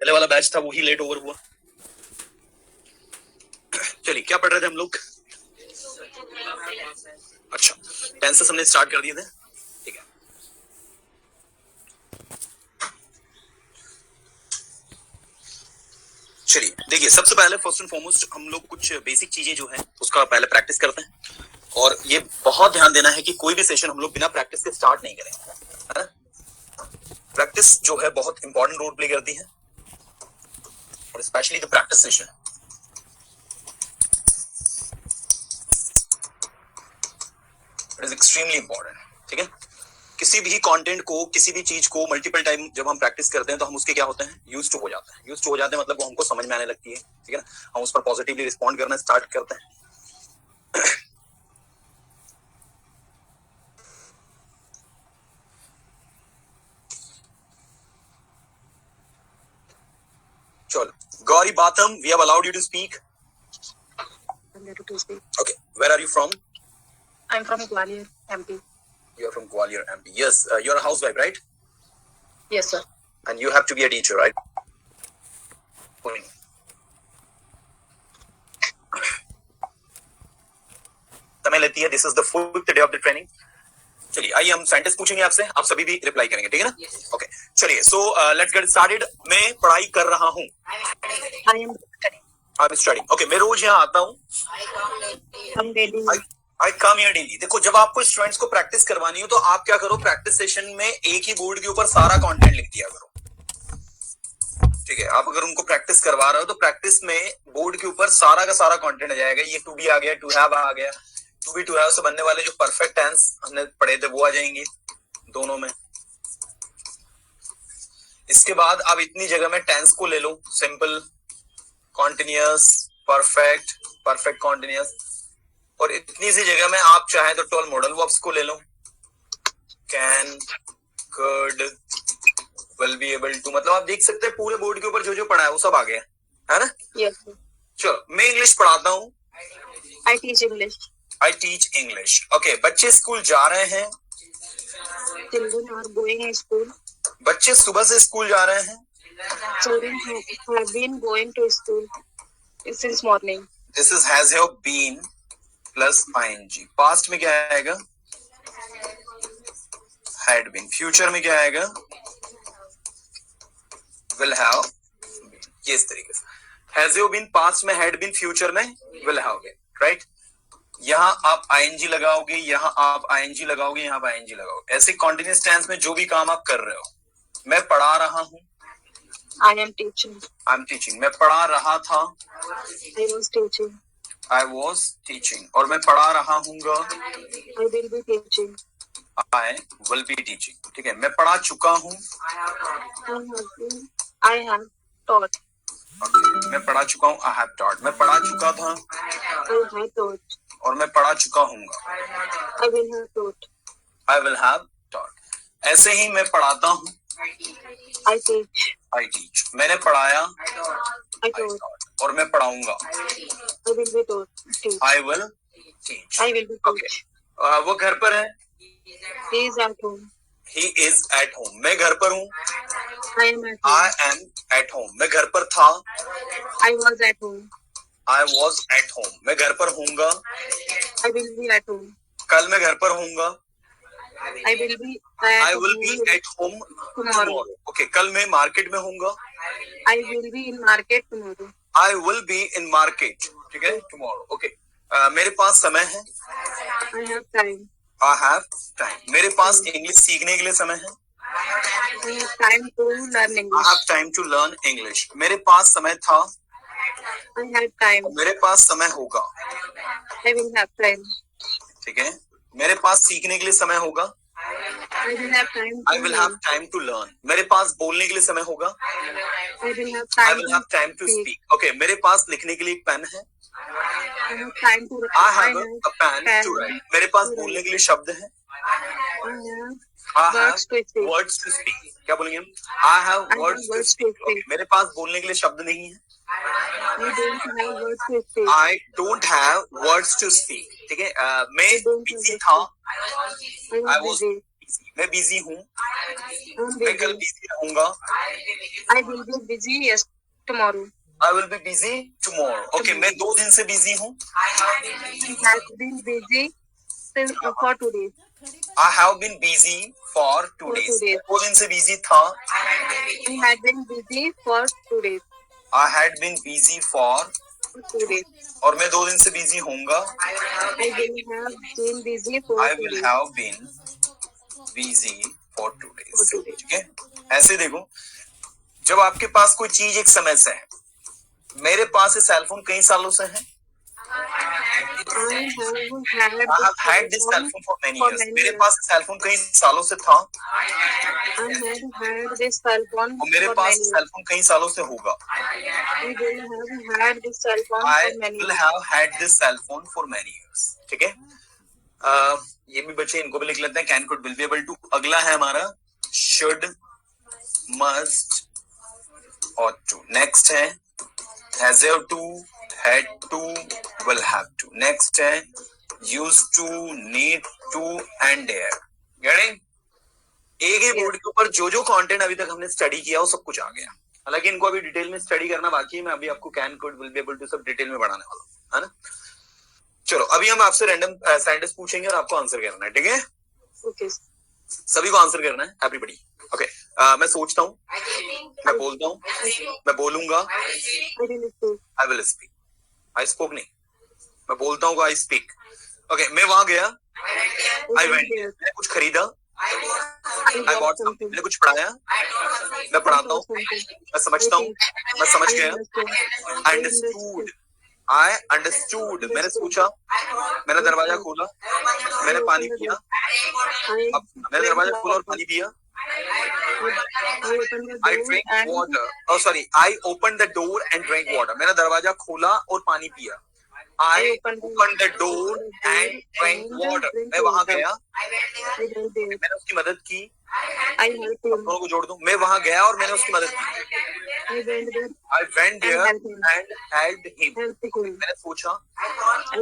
पहले वाला बैच था वो ही लेट ओवर हुआ। चलिए क्या पढ़ रहे थे हम लोग? अच्छा, टेंसेस हमने स्टार्ट कर दिए थे, ठीक है। चलिए देखिए, सबसे पहले फर्स्ट एंड फॉरमोस्ट हम लोग कुछ बेसिक चीजें जो है उसका पहले प्रैक्टिस करते हैं। और ये बहुत ध्यान देना है कि कोई भी सेशन हम लोग बिना प्रैक्टिस के स्टार्ट नहीं करेंगे, है ना। प्रैक्टिस जो है बहुत इंपॉर्टेंट रोल प्ले करती है, और specially the practice session it is extremely important, ठीक है। किसी भी कंटेंट को, किसी भी चीज को मल्टीपल टाइम जब हम प्रैक्टिस करते हैं तो हम उसके क्या होते हैं, यूज टू हो जाते हैं। यूज टू हो जाते हैं मतलब वो हमको समझ में आने लगती है, ठीक है ना। हम उस पर पॉजिटिवली रिस्पॉन्ड करना स्टार्ट करते हैं। चलो, गौरी बातम, we have allowed you to speak. Okay, where are you from? I'm from Gwalior, MP. You are from Gwalior, MP. Yes, you are a housewife, right? Yes, sir. And you have to be a teacher, right? समय लेती है। This is the 4th day of the training. चलिए आइए हम scientist पूछेंगे आपसे, आप सभी भी रिप्लाई करेंगे, ठीक है ना? ओके, चलिए सो लेट्स गेट स्टार्टेड। मैं पढ़ाई कर रहा हूँ। I am studying. ओके, मैं रोज यहाँ आता हूँ। आई कम हियर डेली। देखो, जब आपको स्टूडेंट्स को प्रैक्टिस करवानी हो तो आप क्या करो, प्रैक्टिस सेशन में एक ही बोर्ड के ऊपर सारा कंटेंट लिख दिया करो, ठीक है। आप अगर उनको प्रैक्टिस करवा रहे हो तो प्रैक्टिस में बोर्ड के ऊपर सारा का सारा कंटेंट आ जाएगा। ये टू बी आ गया, टू हैव आ गया, टू बी टू हैव से बनने वाले जो परफेक्ट टेंस हमने पढ़े थे वो आ जाएंगे दोनों में। इसके बाद आप इतनी जगह में टेंस को ले लो, simple, continuous, perfect, perfect continuous, और इतनी सी जगह में आप चाहें तो 12 मॉडल वर्ब्स को ले लो, can, could, will be able to. मतलब आप देख सकते हैं पूरे बोर्ड के ऊपर जो जो पढ़ा है वो सब आ गया है ना। Yes, sir. चलो, मैं इंग्लिश पढ़ाता हूँ। I teach English. I teach English. Okay, बच्चे स्कूल जा रहे हैं। Children are going to school. बच्चे सुबह से स्कूल जा रहे हैं। Children have been going to school since morning. This is has have been plus ING. पास्ट में क्या आएगा, हैड बीन। फ्यूचर में क्या आएगा, विल हैव बीन। ये इस तरीके से हैज हैव बीन पास्ट में, हैड बीन फ्यूचर में, विल हैव बीन, राइट। यहाँ आप आईएनजी लगाओगे, यहाँ आप आईएनजी लगाओगे, यहाँ आप आईएनजी लगाओगे। ऐसे कॉन्टिन्यूअस टेंस में जो भी काम आप कर रहे हो, मैं पढ़ा रहा हूँ, I am teaching. I am teaching. मैं पढ़ा रहा था, I was teaching. I was teaching. और मैं पढ़ा रहा हूँगा, I will be teaching. I will be teaching, ठीक है। मैं पढ़ा चुका हूँ, I have taught. okay. मैं पढ़ा चुका हूँ, आई हैव टॉट। मैं पढ़ा चुका था, I have taught. और मैं पढ़ा चुका हूँगा, I will have taught. I will have taught. ऐसे ही मैं पढ़ाता हूँ, I teach. I teach. मैंने पढ़ाया, I आई taught. टॉट। और मैं पढ़ाऊंगा, I will be taught. Teach. I will teach. I will be teach. वो घर पर है, He is at home. He is at home. मैं घर पर हूँ, I am at I home. Am at home. मैं घर पर था, I was at home. I was at home. मैं घर पर हूँगा, I will be at home. कल मैं घर पर हूँगा, I will be I at will be home at home tomorrow. Tomorrow. Okay, कल मैं मार्केट में हूँगा, I will be in market tomorrow. I will be in market, ठीक है, टुमारो। ओके, मेरे पास समय है, I have time. I have time. मेरे पास इंग्लिश सीखने के लिए समय है, I have time to learn I English. Have time to learn English. मेरे पास समय था, I have time. मेरे पास समय होगा, I will have time. ठीक है। मेरे पास सीखने के लिए समय होगा, I will have time I to will have learn. Time to learn. मेरे पास बोलने के लिए समय होगा, I will have I time will to have time to speak. Speak. Okay, मेरे पास लिखने के लिए एक पेन है, I have time to I I have have a pen to write. मेरे पास बोलने के लिए शब्द है, I I have words to have speak. Words to speak. क्या बोलेंगे हम, I have I have words to words to speak. speak. मेरे पास बोलने के लिए शब्द नहीं है, I don't have words to speak. I don't have words to speak, ठीक है। मैं I don't have busy words था, to- I I was was busy. मैं बिजी हूँ, I'm मैं कल busy. बिजी रहूंगा, I will be busy yes tomorrow. I will be busy tomorrow. Okay, मैं 2 दिन से बिजी हूँ, He has been busy since for 2 days. I have been busy for 2 For 2 days। days. 2 दिन से busy था, He had been busy for 2 days. I had been busy for, For 2 days. और मैं 2 दिन से बिजी होऊंगा, I will have been busy for I 2 will days. Have been busy for 2 For days। 2 days. ठीक है, ऐसे देखो, जब आपके पास कोई चीज एक समय से है, मेरे पास ये सेलफोन कई सालों से है, I have had this cell phone for many years। मेरे years. पास सेलफोन कई सालों से था, I had this cell phone और मेरे for pass many years. Cellphone कई सालों से होगा। I will have had this cell phone I for many will years. have had this cell phone for many years। ठीक है, ये भी बच्चे इनको भी लिख लेते हैं, can could will be able to. अगला है हमारा should, must, ought to। Next है has to, had to, will have to। Next है used to, need to and dare। Getting? एक ही बोर्ड के ऊपर जो जो कंटेंट अभी तक हमने स्टडी किया वो सब कुछ आ गया। हालांकि इनको अभी डिटेल में स्टडी करना बाकी है, मैं अभी आपको can could will be able to सब डिटेल में बढ़ाने वाला हूँ, है ना। चलो अभी हम आपसे रैंडम सेंटेंस पूछेंगे और आपको आंसर करना है, ठीक है। Okay. सभी को आंसर करना है, एवरीबॉडी। ओके, मैं सोचता हूँ, मैं बोलता हूँ, मैं बोलूंगा, I will speak. I will speak. I spoke नहीं, मैं बोलता हूँ, आई स्पीक। ओके, मैं वहां गया, आई वेंट। मैंने कुछ खरीदा, आई बॉट समथिंग। मैंने कुछ पढ़ाया, मैं पढ़ाता हूँ। मैं समझता हूँ, मैं समझ गया। I understood, I understood. मैंने सोचा, मैंने दरवाजा खोला, मैंने पानी पिया। अब मैंने दरवाजा खोला और पानी पिया। I drank water. Oh, sorry. I opened the door and drank water. मैंने दरवाजा खोला और पानी पिया। I opened the door and drank water. मैं वहां गया, मैंने उसकी मदद की। दोनों को जोड़ दूं, मैं वहां गया और मैंने उसकी मदद की। I went there and helped him. मैंने सोचा,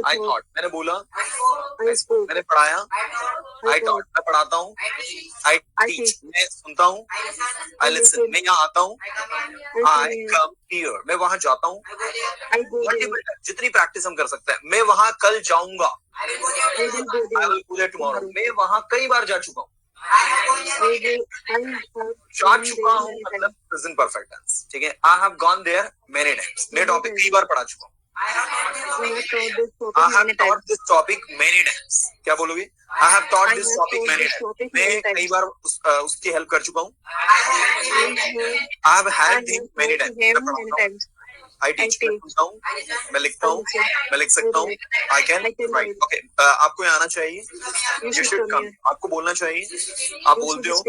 I thought। मैंने बोला, मैंने पढ़ाया, I taught। मैं पढ़ाता हूँ, I teach। मैं सुनता हूँ, I listen। मैं यहाँ आता हूँ, I come here। मैं वहां जाता हूँ, मल्टीपल टाइम, जितनी प्रैक्टिस हम कर सकते हैं। मैं वहां कल जाऊंगा, I will go there tomorrow। मैं वहां कई बार जा चुका हूँ, जा चुका हूँ मतलब प्रेजेंट परफेक्ट टेंस। ठीक है, I have gone there many times। मैं टॉपिक कई बार पढ़ा चुका हूँ, I have taught this topic many times। क्या बोलोगे? I have taught this topic many times। मैं कई बार उसकी हेल्प कर चुका हूँ, I have had him many times। मैं पढ़ाता हूँ, I teach। मैं सुनता हूँ, मैं लिखता हूँ, मैं लिख सकता हूँ, I can write। ओके, आपको यहाँ आना चाहिए, you should come। आपको बोलना चाहिए, आप बोलते हो,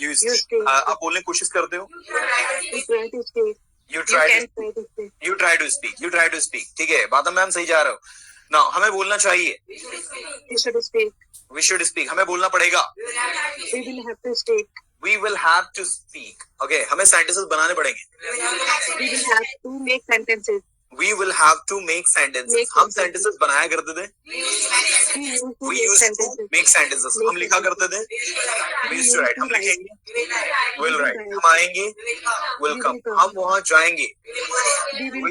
you speak। आप बोलने की कोशिश करते हो, you try to speak। you try to speak। ठीक है, बात मैम सही जा रहे हो ना। हमें बोलना चाहिए, we should speak। हमें बोलना पड़ेगा, we will have to speak। Okay, हमें सेंटेंसेस बनाने पड़ेंगे, we will have to make sentences। हम सेंटेंसेस बनाया करते थे, we used to make sentences। हम लिखा करते थे, we used to write। हम लिखेंगे, will write। हम आएंगे, will come। हम वहां जाएंगे, we will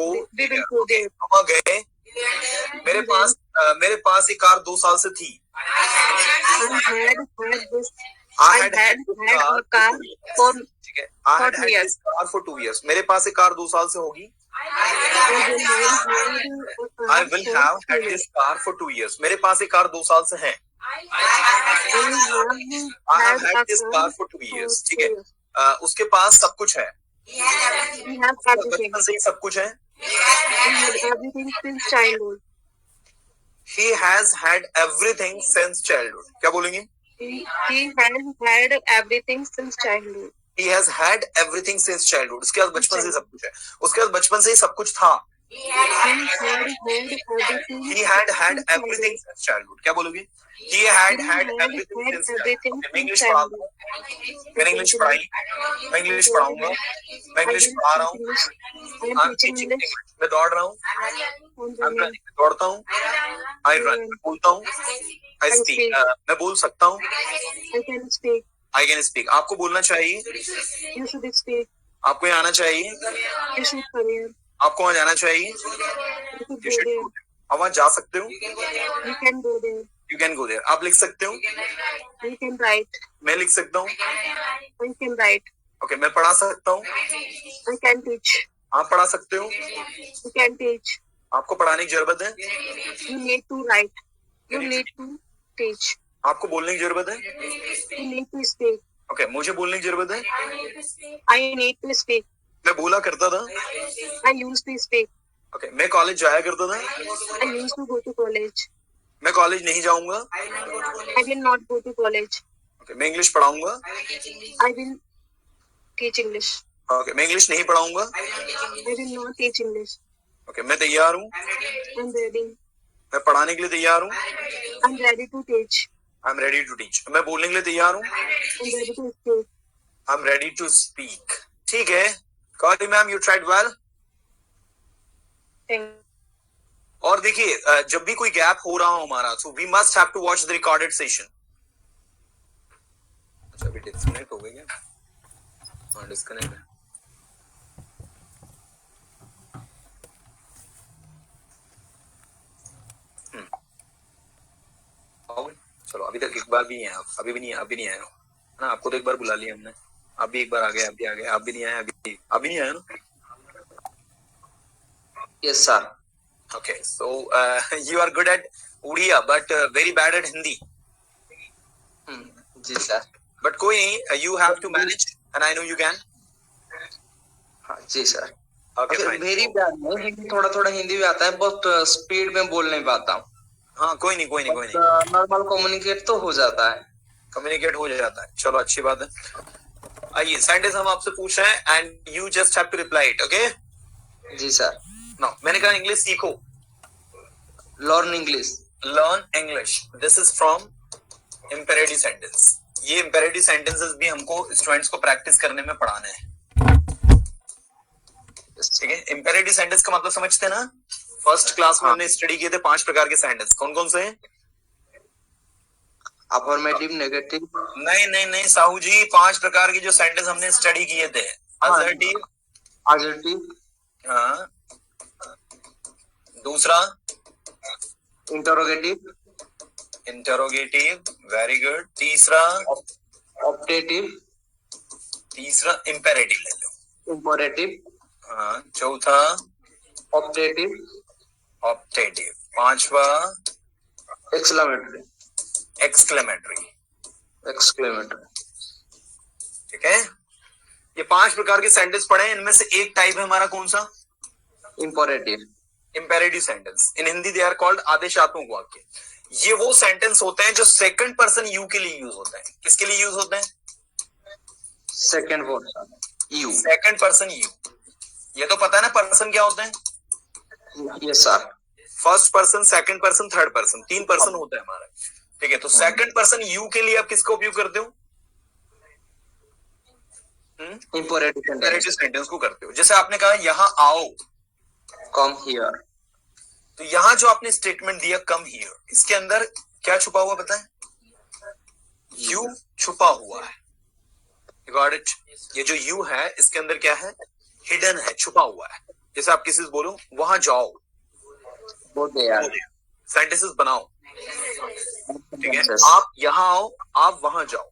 go there। Okay, हम वहां गए। मेरे पास एक कार 2 साल से थी, I had had a car for, ठीक है, I had had this car for 2 years। मेरे पास एक कार 2 साल से होगी, I will have had this car for 2 years। मेरे पास एक कार 2 साल से है, I have had this car for 2 years। ठीक है, उसके पास सब कुछ है, बचपन से ही सब कुछ है, he has had everything since childhood। क्या बोलेंगे? He has had everything since childhood। He has had everything since childhood। उसके पास बचपन से सब कुछ है, उसके पास बचपन से ही सब कुछ था। He had had everything since childhood. क्या बोलोगे? He had had everything since childhood. Okay, मैं इंग्लिश पढ़ाता हूँ, मैंने इंग्लिश पढ़ाई, मैं इंग्लिश पढ़ाऊंगा, मैं इंग्लिश पढ़ा रहा हूँ, I'm teaching English, मैं दौड़ रहा हूँ, I'm running, मैं दौड़ता हूँ, I run, मैं बोलता हूँ, I speak, मैं बोल सकता हूँ, I can speak. आपको बोलना चाहिए, आपको यहाँ आना चाहिए, आपको वहाँ जाना चाहिए, you should go there. आप वहाँ जा सकते हो, you can go there. आप लिख सकते हो, मैं लिख सकता हूँ, okay, मैं पढ़ा सकता हूँ, आप पढ़ा सकते हो, आपको पढ़ाने की जरूरत है, आपको बोलने की जरूरत है, okay, मुझे बोलने की जरूरत है, मैं बोला करता था, okay, मैं कॉलेज जाया करता था, मैं कॉलेज नहीं जाऊंगा, okay, मैं इंग्लिश पढ़ाऊंगा, okay, मैं इंग्लिश नहीं पढ़ाऊंगा, okay, मैं तैयार हूँ, मैं पढ़ाने के लिए तैयार हूँ, I'm ready to teach. मैं बोलने के लिए तैयार हूँ, I'm ready to speak. ठीक है, कॉली मैम, you tried well. और देखिए, जब भी कोई गैप हो रहा हो हमारा, so we must have to watch the recorded session. अच्छा, अभी डिस्कनेक्ट हो गए क्या? हाँ, डिस्कनेक्ट है. चलो, अभी तक एक बार भी नहीं आया, अभी भी नहीं, अभी नहीं आया ना. आपको तो एक बार बुला लिया हमने, आप भी एक बार आ गए, आप भी आ गए, आप भी नहीं आए, अभी नहीं आया ना. Yes, sir. Okay, so you are good at Odia, but very bad at Hindi. Ji sir. But कोई नहीं, you have to manage, and I know you can. हाँ जी sir. Okay, fine. मेरी बात नहीं, थोड़ा थोड़ा हिंदी भी आता है, बहुत स्पीड में बोल नहीं पाता हूँ. हाँ, कोई नहीं, कोई नहीं, कोई नहीं. नॉर्मल कम्युनिकेट तो हो जाता है. कम्युनिकेट हो जाता है, चलो अच्छी बात है. आइए, साइंटिस्ट हम आपसे पूछ रहे हैं, and you just have to reply it, okay? Ji sir. Now, मैंने कहा इंग्लिश सीखो. Learn English. Learn English. This is from imperative sentence. ये imperative sentences भी हमको स्टूडेंट्स को प्रैक्टिस करने में पढ़ाना है. ठीक है, imperative sentence का मतलब समझते हैं ना? फर्स्ट क्लास में हमने स्टडी किए थे 5 प्रकार के सेंटेंस. कौन कौन से हैं? Affirmative, negative. नहीं साहू जी, 5 प्रकार के जो सेंटेंस हमने स्टडी किए थे. असर्टिव, असर्टिव, हाँ. दूसरा इंटरोगेटिव, इंटरोगेटिव, वेरी गुड. तीसरा ऑप्टेटिव, तीसरा इंपेरेटिव ले लो. इंपोरेटिव, हाँ. चौथा ऑप्टेटिव, ऑप्टेटिव. पांचवा एक्सक्लेमेटरी, एक्सक्लेमेटरी. एक्सक्लेमेटरी. ठीक है, ये 5 प्रकार के सेंटेंस पढ़े हैं. इनमें से एक टाइप है हमारा कौन सा? Imperative. Imperative sentence. In Hindi they are called आदेशात्मक वाक्य. ये वो सेंटेंस होते हैं जो सेकंड पर्सन यू के लिए यूज होते हैं. किसके लिए यूज होते हैं? Second person you. Second person you. ये तो पता है ना पर्सन क्या होते हैं? Yes sir. First person, second person, third person, 3 person होता है हमारा. ठीक है, तो सेकंड पर्सन यू के लिए आप किसका उपयोग करते हो? इंपेरेटिव सेंटेंस को करते हो. जैसे आपने कहा यहां आओ, कम हियर. तो यहां जो आपने स्टेटमेंट दिया कम हियर, इसके अंदर क्या छुपा हुआ पता है? यू छुपा हुआ है. You got it? ये जो यू है इसके अंदर क्या है? हिडन है, छुपा हुआ है. जैसे आप किसी से बोलो वहां जाओ, सेंटेंसेस बनाओ. ठीक है, आप यहां आओ, आप वहां जाओ.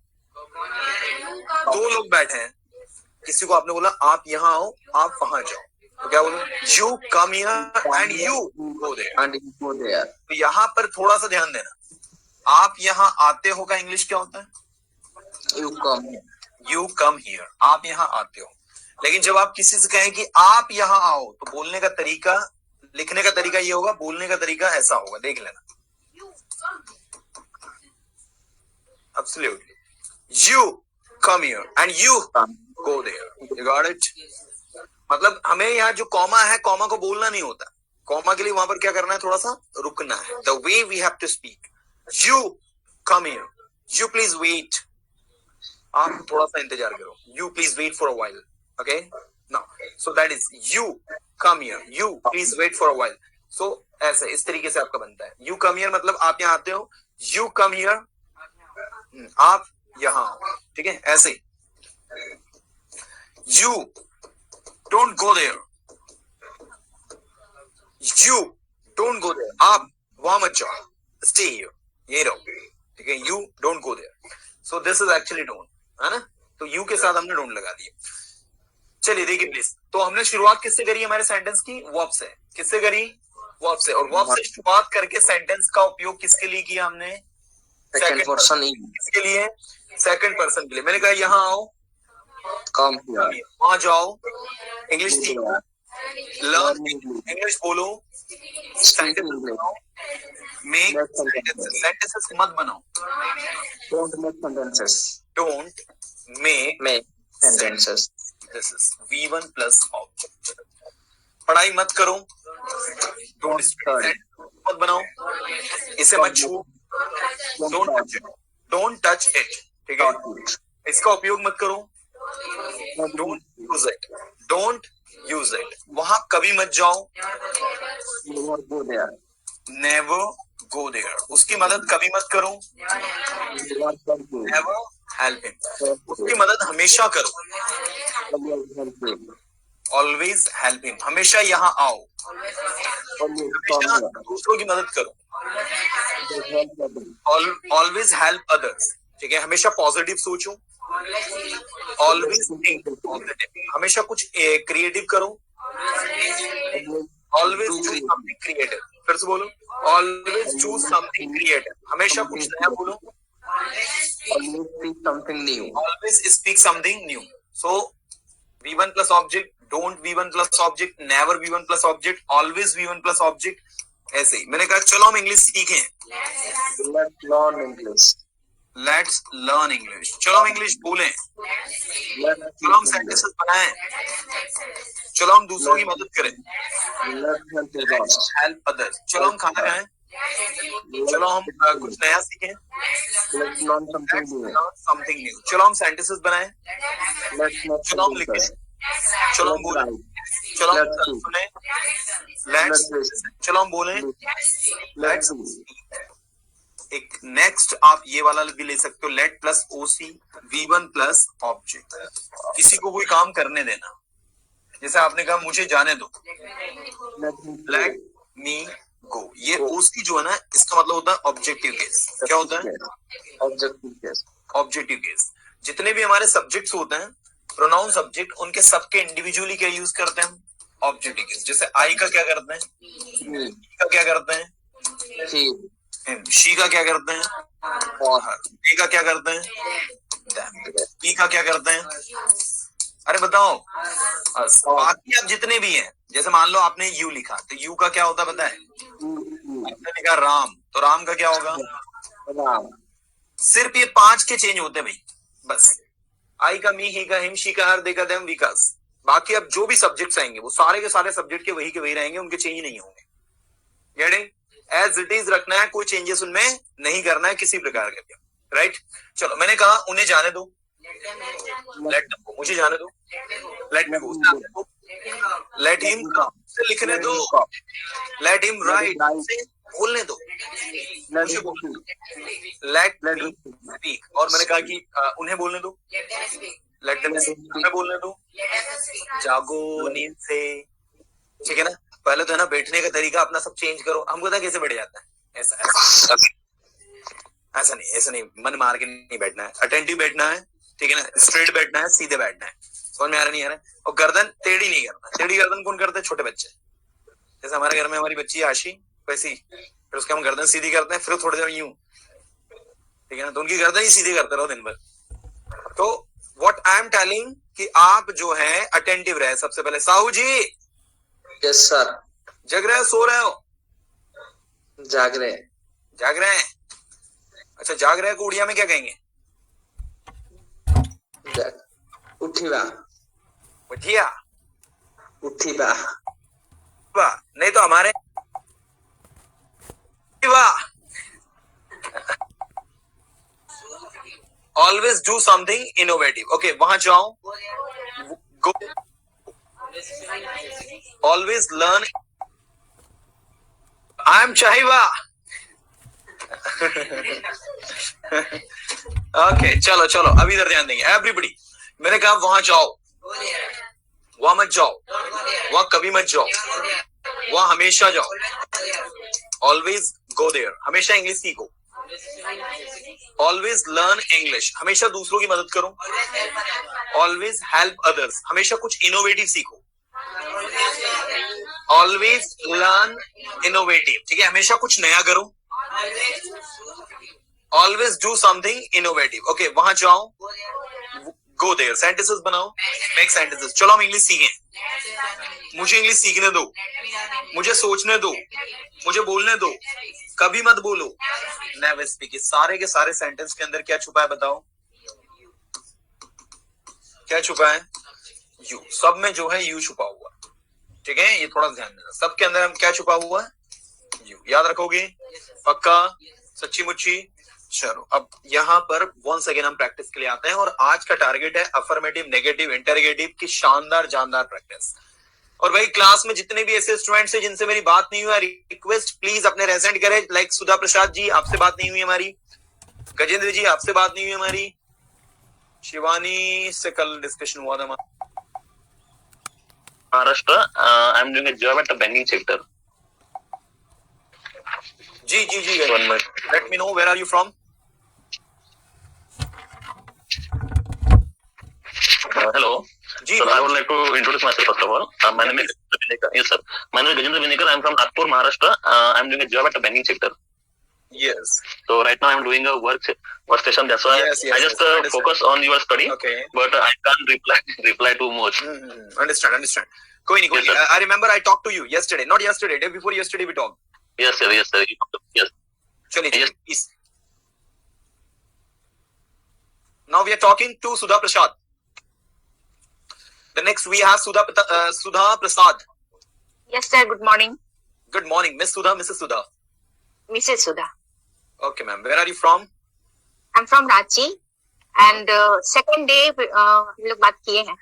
2 लोग बैठे हैं, किसी को आपने बोला आप यहां आओ, आप वहां जाओ, तो क्या बोलो? You come here and you go there. तो यहां पर थोड़ा सा ध्यान देना. आप यहां आते हो का इंग्लिश क्या होता है? You come. You come here, आप यहां आते हो. लेकिन जब आप किसी से कहें कि आप यहां आओ, तो बोलने का तरीका, लिखने का तरीका ये होगा, बोलने का तरीका ऐसा होगा. देख लेना. Absolutely. You come here and you go there. You got it? मतलब हमें यहाँ जो कॉमा है, कॉमा को बोलना नहीं होता, कॉमा के लिए वहां पर क्या करना है, थोड़ा सा रुकना है. The way we have to speak, you come here, you please wait, आप थोड़ा सा इंतजार करो, you please wait for a while. Okay now, so that is you come here, you please wait for a while. सो ऐसे इस तरीके से आपका बनता है. यू कम हियर मतलब आप यहाँ आते हो, यू कम हियर, आप यहाँ आओ. ठीक है, ऐसे. You don't go there, you don't go there, आप वहां मत जाओ, स्टे हियर, ये रहो. ठीक है, you don't go there. So this is actually don't, है ना. तो यू के साथ हमने डोंट लगा दिया. चलिए देखिए प्लीज, तो हमने शुरुआत किससे करी हमारे सेंटेंस की, वर्ब से. किससे करी, वर्ब से. और वर्ब से शुरुआत करके सेंटेंस का उपयोग किसके लिए किया हमने, सेकंड पर्सन ही. किसके लिए, सेकंड पर्सन के लिए. मैंने कहा यहाँ आओ, कम हियर, वहां जाओ, इंग्लिश सीखो, लर्न इंग्लिश बोलो, सेंटेंस बनाओ, मेक सेंटेंसेस मत बनाओ, don't make sentences, don't make make sentences. This is V1 plus object. पढ़ाई मत करो, डोंट स्टडी, मत बनाओ, इसे मत छू, डोंट टच इट. ठीक है, इसका उपयोग मत करो, don't use it, don't use it. वहां कभी मत जाओ, go there, never go there. उसकी मदद कभी मत करो, नेवर हेल्प हिम. उसकी मदद हमेशा करो, ऑलवेज हेल्प हिम. हमेशा यहाँ आओ, हमेशा दूसरों की मदद करो, ऑलवेज हेल्प अदर्स. ठीक है, हमेशा पॉजिटिव सोचो, ऑलवेज थिंक पॉजिटिव, हमेशा कुछ क्रिएटिव करो, ऑलवेज चूज समथिंग क्रिएटिव. फिर से बोलो, ऑलवेज चूज समथिंग क्रिएटिव. हमेशा कुछ नया बोलो, something new, always speak something new. So V1 plus object, don't V1 plus object, never V1 plus object, always V1 plus object. ऐसे ही मैंने कहा चलो हम इंग्लिश सीखें, let's learn English, let's learn English. चलो हम इंग्लिश बोलें, चलो हम सेंटेंसेस बनाएं, चलो हम दूसरों की मदद करें, हेल्प अदर्स. चलो हम खाना खाएं, चलो हम कुछ नया सीखें, समथिंग न्यू. चलो हम सेंटेंसेस बनाएं, चलो हम लिखें, चलो हम बोलें, चलो हम सुने, लेट्स, चलो हम बोलें, लेट्स. एक नेक्स्ट आप ये वाला भी ले सकते हो, late plus OC, V1 plus object. किसी को कोई काम करने देना, जैसे आपने कहा मुझे जाने दो, लेट मी गो. ये OC जो है ना, इसका मतलब होता है ऑब्जेक्टिव केस. क्या होता है, ऑब्जेक्टिव केस. Objective case. जितने भी हमारे सब्जेक्ट्स होते हैं, प्रोनाउन सब्जेक्ट, उनके सबके इंडिविजुअली क्या यूज करते हैं, ऑब्जेक्टिव केस. जैसे आई का क्या करते हैं, का क्या करते हैं, शी का क्या करते हैं, और he का क्या करते हैं, he का क्या करते हैं. अरे बताओ, बाकी आप जितने भी हैं, जैसे मान लो आपने यू लिखा, तो यू का क्या होता है पता है, आपने लिखा राम, तो राम का क्या होगा, राम. सिर्फ ये 5 के चेंज होते हैं भाई, बस. आई का मी, ही का हिम, शी का हर, दे का देम, वी का. बाकी अब जो भी सब्जेक्ट्स आएंगे वो सारे के सारे सब्जेक्ट के वही रहेंगे, उनके चेंज नहीं होंगे. गेटिंग, एज इट इज रखना है, कोई चेंजेस उनमें नहीं करना है किसी प्रकार के. राइट. चलो मैंने कहा उन्हें जाने दो, लेट गो, मुझे जाने दो, लेट मी गो, लेट हिम कम, से लिखने दो, लेट हिम राइट, से बोलने दो, मुझे बोलने दो, लेट मी स्पीक. और मैंने कहा कि उन्हें बोलने दो, लेट देम स्पीक, उन्हें बोलने दो, जागो नींद से. ठीक है ना. पहले तो है ना, बैठने का तरीका अपना सब चेंज करो. हमको पता कैसे बैठ जाता है, ऐसा नहीं, मन मार के नहीं बैठना है, अटेंटिव बैठना है. ठीक है ना, स्ट्रेट बैठना है, सीधे बैठना है. समझ में आ रहा नहीं आ रहा. और गर्दन टेढ़ी नहीं करना. टेढ़ी गर्दन कौन करते हैं, छोटे बच्चे. जैसे हमारे घर में हमारी बच्ची आशी, वैसी, फिर उसके हम गर्दन सीधी करते हैं, फिर थोड़ी देर यूं. ठीक है ना, तो उनकी गर्दन ही सीधी करते रहो दिन भर. तो व्हाट आई एम टेलिंग कि आप जो है अटेंटिव रहे. सबसे पहले साहू जी, यस सर. जग रहे हो, सो रहे हो, जाग रहे हैं. जाग रहे हैं. अच्छा, जाग रहे हैं को उड़िया में क्या कहेंगे, उठिवा, उठिया. उठीबा। वाह, नहीं तो हमारे वाह। Always do something innovative. Okay, वहां जाओ, go, always learn. I am चाहिवा। ओके, चलो चलो, अभी इधर ध्यान देंगे एवरीबडी। मैंने कहा वहां जाओ, वहां मत जाओ, वहां कभी मत जाओ, वहां हमेशा जाओ। ऑलवेज गो देयर, हमेशा इंग्लिश सीखो। ऑलवेज लर्न इंग्लिश, हमेशा दूसरों की मदद करो। ऑलवेज हेल्प अदर्स, हमेशा कुछ इनोवेटिव सीखो। ऑलवेज लर्न इनोवेटिव, ठीक है, हमेशा कुछ नया करो। Always do something innovative. Okay, वहां जाओ, गो देयर, सेंटेंसेस बनाओ, मेक सेंटेंसेस। चलो हम इंग्लिश सीखें। मुझे इंग्लिश सीखने दो, मुझे सोचने दो, मुझे बोलने दो। कभी मत बोलो नेवर स्पीक। सारे के सारे सेंटेंस के अंदर क्या छुपा है बताओ? क्या छुपा है? यू। सब में जो है यू छुपा हुआ, ठीक है, ये थोड़ा ध्यान देना। सबके अंदर हम क्या छुपा हुआ है? यू। याद रखोगे? पक्का? सच्ची मुच्ची? चलो अब यहाँ पर वंस अगेन हम प्रैक्टिस के लिए आते हैं और आज का टारगेट है अफर्मेटिव, नेगेटिव, इंटरोगेटिव की शानदार जानदार प्रैक्टिस। और भाई क्लास में जितने भी ऐसे स्टूडेंट्स हैं जिनसे मेरी बात नहीं हुई, रिक्वेस्ट प्लीज अपने रेजेंट करें। लाइक सुधा प्रसाद जी, आपसे बात नहीं हुई हमारी। गजेंद्र जी, आपसे बात नहीं हुई हमारी। शिवानी से कल डिस्कशन हुआ था Maharashtra. I'm doing a job at the banking sector. जी जी जी। One minute. Let me know where are you from? Hello. जी Sir, I would like to introduce myself first of all. My name is Gajendra Vinekar. Yes, sir. My name is Gajendra Vinekar. I'm from Nagpur, Maharashtra. I'm doing a job at the banking sector. Yes. So right now I'm doing a workstation. That's why Yes, I just understand. focus on your study. Okay. But I can't reply too much. Understand. कोई नहीं, कोई Yes, नहीं। sir. I remember I talk to you yesterday, not yesterday, day before yesterday we talked. Yes, sir. Yes, sir. Yes. चलिए Yes. Please. Now we are talking to Sudha Prasad. The next we have Sudha Prasad. Yes, sir. Good morning, Good morning, Miss Sudha, Mrs. Sudha. Mrs. Sudha. Okay, ma'am. Where are you from? I'm from Ranchi, and second day हम लोग बात किए हैं.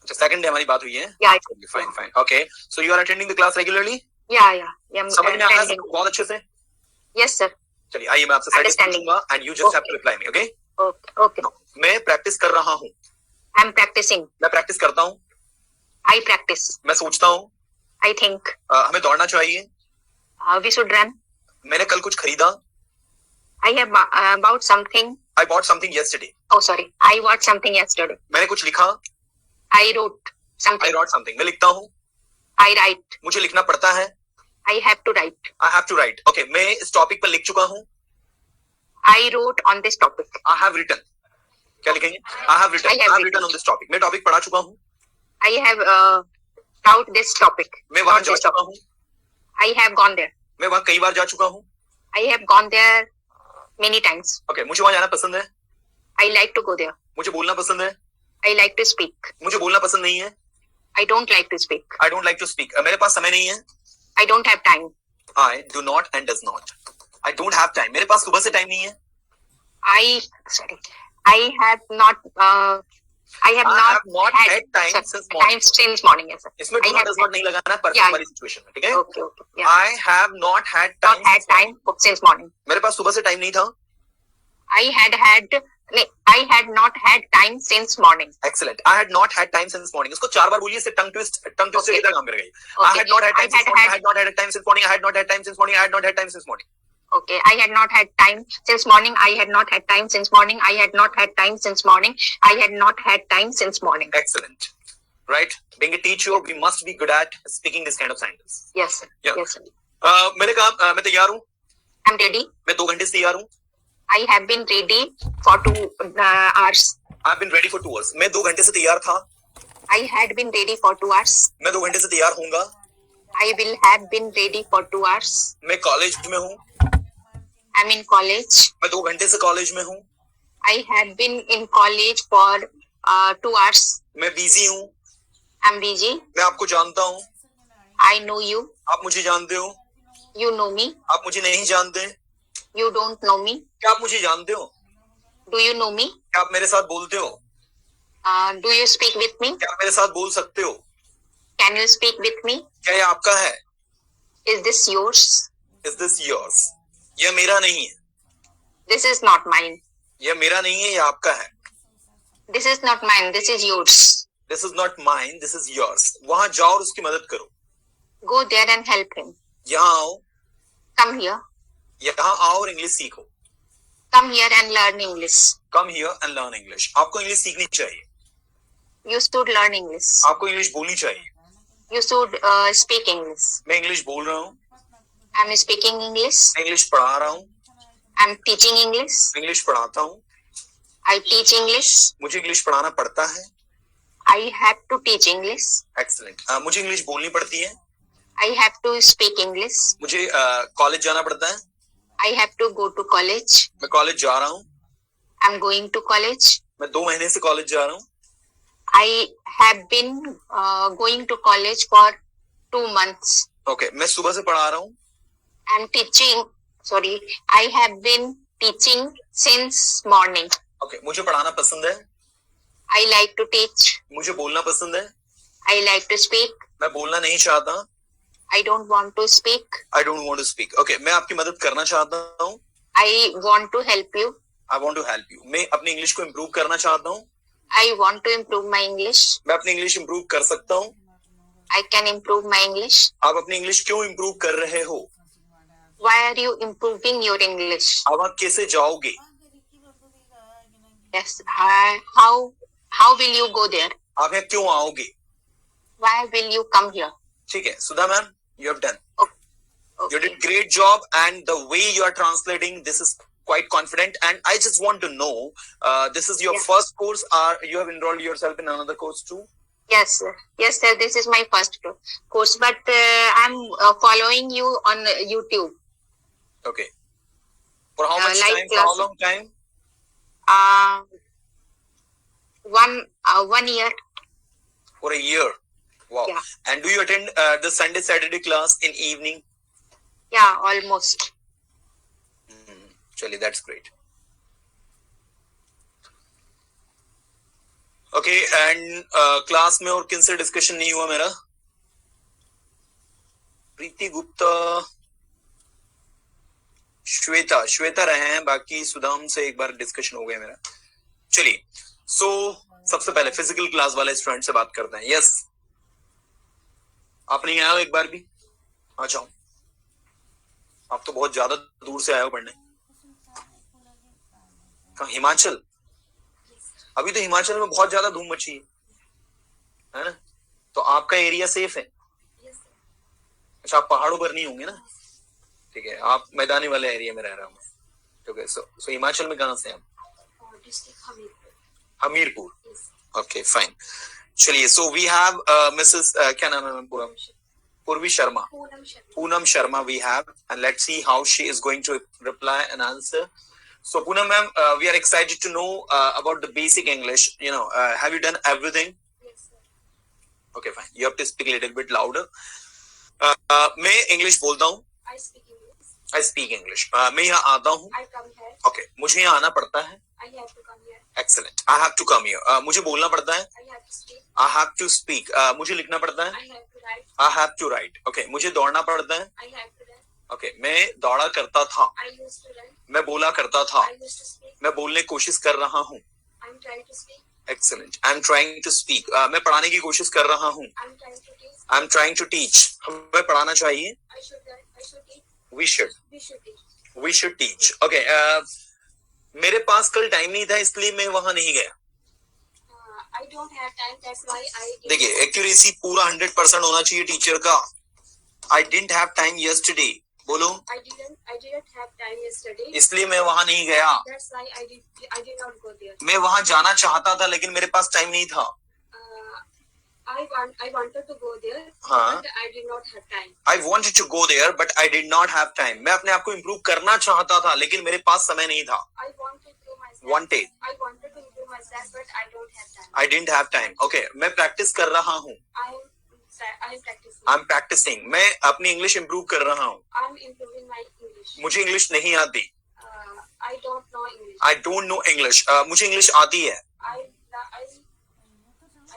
अच्छा, second day हमारी बात हुई है। Yeah, Fine, fine. Okay. So you are attending the class regularly? yeah. I'm समझ में आ रहा है attending. सबको बहुत अच्छे से? Yes, sir. चलिए आइए मैं आपसे sentence Understanding. पूछूंगा and you just have to reply me, okay? Okay. मैं प्रैक्टिस कर रहा हूँ। I'm practicing. मैं प्रैक्टिस करता हूँ। I practice. मैं सोचता हूँ। I think. हमें दौड़ना चाहिए। We should run. मैंने कल कुछ खरीदा। I have bought something. I bought something yesterday. Oh, sorry. I bought something yesterday. मैंने कुछ लिखा। I wrote something. I wrote something. मैं लिखता हूँ। I write. मुझे लिखना पड़ता है। I have to write. I have to write. Okay, मैं इस टॉपिक पर लिख चुका हूँ। I wrote on this topic. I have written. क्या लिखेंगे? I have written. I have written on this topic. मैं टॉपिक पढ़ा चुका हूँ। I have taught this topic. मैं वहां on जा this चुका topic. हूँ। I have gone there. मैं वहां कई बार जा चुका हूँ। I have gone there many times. Okay, मुझे वहां जाना पसंद है। I like to go there. मुझे बोलना पसंद है। I like to speak. मुझे बोलना पसंद नहीं है। I don't like to speak. I don't like to speak. मेरे पास समय नहीं है। I don't have time. I do not and does not. I don't have time. मेरे पास सुबह से टाइम नहीं है। I have not had time since morning. Time since morning, yes, sir. इसमें do I not have does not नहीं लगाना है person Yeah. वाली सिचुएशन में, ठीक है? Okay, yeah. I have not had Not time. had time since morning. मेरे पास सुबह से टाइम नहीं था। I had not had time since morning. Excellent. I had not had time since morning. इसको 4 बार बोलिए, इससे टंग ट्विस्ट Okay. इधर काम करेगा ये। Okay. I had not had time I since had morning. had- I had not had time since morning. I had not had time since morning. I had not had time since morning. Okay, I had not had time since morning. I had not had time since morning. I had not had time since morning. I had not had time since morning. Excellent. Right? Being a teacher, we must be good at speaking this kind of sentence. Yes, sir. Yeah. Yes, sir. मैंने कहा मैं तैयार हूँ। I'm ready. मैं 2 घंटे से तैयार हूँ। I have been ready for 2 hours. I've been ready for 2 hours. मैं 2 घंटे से तैयार था। I had been ready for 2 hours. मैं 2 घंटे से तैयार होऊंगा। I will have been ready for 2 hours. मैं कॉलेज में हूँ। I'm in college. मैं 2 घंटे से कॉलेज में हूँ। I had been in college for 2 hours. मैं बिजी हूँ। I'm busy. मैं आपको जानता हूँ, I know you. आप मुझे जानते हो, You know me. आप मुझे नहीं जानते, You don't know me. क्या आप मुझे जानते हो, Do you know me? क्या आप मेरे साथ बोलते हो, Do you speak with me? क्या आप मेरे साथ बोल सकते हो, Can you speak with me? क्या ये आपका है, Is this yours? Is this yours, यह मेरा नहीं है, This is not mine. यह मेरा नहीं है, यह आपका है, This is not mine. This is yours. This is not mine, this is yours. वहां जाओ और उसकी मदद करो, Go there and help him. यहाँ आओ, Come here. यहाँ आओ और इंग्लिश सीखो, Come here and learn English. Come here and learn English. आपको इंग्लिश सीखनी चाहिए, You should learn English. आपको इंग्लिश बोलनी चाहिए। You should speak English. मैं इंग्लिश बोल रहा हूँ, I'm speaking English. मैं इंग्लिश पढ़ा रहा हूँ, I'm teaching English. इंग्लिश पढ़ाता हूँ, I teach English. मुझे इंग्लिश पढ़ाना पड़ता है। I have to teach English. Excellent. मुझे इंग्लिश बोलनी पड़ती है, I have to speak English. मुझे कॉलेज जाना पड़ता है, I have to go to college. मैं कॉलेज जा रहा हूँ, I'm going to college. मैं 2 महीने से कॉलेज जा रहा हूँ, I have been going to college for 2 months. Okay मैं सुबह से पढ़ा रहा हूँ, I'm teaching. Sorry, I have been teaching since morning. Okay मुझे पढ़ाना पसंद है, I like to teach. मुझे बोलना पसंद है, I like to speak. मैं बोलना नहीं चाहता, I don't want to speak. I don't want to speak. Okay मैं आपकी मदद करना चाहता हूँ, I want to help you. I want to help you. मैं अपनी इंग्लिश को इम्प्रूव करना चाहता हूँ, I want to improve my English. मैं अपनी इंग्लिश इम्प्रूव कर सकता हूँ। I can improve my English. आप अपनी इंग्लिश क्यों इम्प्रूव कर रहे हो, Why are you improving your English? आप वहाँ कैसे जाओगे, Yes. How will you go there? आप यहाँ क्यों आओगे। Why will you come here? ठीक है Sudha ma'am, you have done, Okay. you did great job and the way you are translating this is quite confident and I just want to know this is your Yeah. first course or you have enrolled yourself in another course too? Yes, sir. Yes, sir. This is my first course, but I'm following you on YouTube. Okay, for how much Live time, for how class. long time? One year. For a year, wow. Yeah. And do you attend the Sunday Saturday class in evening? Yeah, almost. Chali, that's great. Okay, and class में और किन से discussion नहीं हुआ मेरा? प्रीति गुप्ता, श्वेता रहे हैं, बाकी सुदाम से एक बार डिस्कशन हो गया मेरा। चलिए, सो सबसे पहले फिजिकल क्लास वाले स्टूडेंट से बात करते हैं। यस, आप नहीं आए हो एक बार भी? आ जाओ, आप तो बहुत ज्यादा दूर से आए हो पढ़ने। कहाँ, हिमाचल? अभी तो हिमाचल में बहुत ज्यादा धूम मची है ना, तो आपका एरिया सेफ है? अच्छा, आप पहाड़ों पर नहीं होंगे ना? ठीक है, आप मैदानी वाले एरिया में रह रहे होंगे। ठीक है, सो हिमाचल में कहाँ से हैं? हमीरपुर। ओके फाइन, चलिए। सो वी हैव मिसेस, क्या नाम है मैम पूरा? पूर्वी Sharma, Poonam Sharma we have, and let's see how she is going to reply and answer. So Poonam ma'am, we are excited to know about the basic English. You know, have you done everything? Yes, sir. Okay, fine. You have to speak a little bit louder. मैं English बोलता हूँ, I speak English. I speak English. मैं यहाँ आता हूँ, I come here. okay, मुझे यहाँ आना पड़ता है। I have to come here. Excellent. I have to come here. मुझे बोलना पड़ता है। I have to speak. I have to speak. मुझे लिखना पड़ता है। I have to write. I have to write. Okay, मुझे दौड़ना पड़ता है। I have to run. Okay, मैं दौड़ा करता था, I used to run. मैं बोला करता था, I used to speak. मैं बोलने की कोशिश कर रहा हूँ। I'm trying to speak. Excellent. I'm trying to speak. मैं पढ़ाने की कोशिश कर रहा हूँ। I'm trying to teach. I'm trying to teach. हमें पढ़ाना चाहिए। I should learn. I should teach. We should. We should teach. We should teach. Okay. मेरे पास कल टाइम नहीं था, इसलिए मैं वहां नहीं गया। I don't have time. That's why I. देखिए, एक्यूरेसी पूरा 100% होना चाहिए टीचर का। I didn't have time yesterday. बोलो। I didn't have time yesterday. इसलिए मैं वहां नहीं गया। That's why I did not go there. मैं वहां जाना चाहता था, लेकिन मेरे पास टाइम नहीं था। I wanted to go there. हाँ। But I did not have time. I wanted to go there, but I did not have time. मैं अपने आप को इम्प्रूव करना चाहता था, लेकिन मेरे पास समय नहीं था। I wanted to myself. Wanted. I wanted to improve myself, but I don't have time. I didn't have time. Okay, मैं प्रैक्टिस कर रहा हूँ. I am practicing. I'm practicing. मैं अपनी इंग्लिश इम्प्रूव कर रहा हूँ. I'm improving my English. मुझे इंग्लिश नहीं आती. I don't know English. I don't know English. मुझे इंग्लिश आती है. I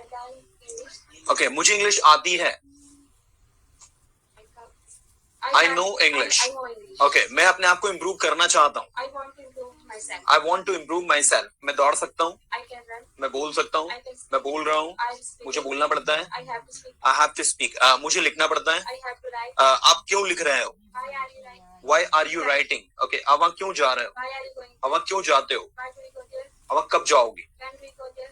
learn English. Okay, मुझे इंग्लिश आती है. I know English. I know English. Okay, मैं अपने आप को इम्प्रूव करना चाहता हूँ. I want to improve myself. I want to improve myself. मैं दौड़ सकता हूँ. I can run. मैं बोल सकता हूँ. मैं बोल रहा हूँ. I speak. मुझे बोलना पड़ता है. I have to speak. I have to speak. मुझे लिखना पड़ता है. I have to write. आप क्यों लिख रहे हो? Why are you writing? Why are you writing? Okay, अब वहाँ क्यों जा रहे हो? Why are you going? अब वहाँ क्यों जाते हो? Why do we go there? अब वहाँ कब जाओगे? When do we go there?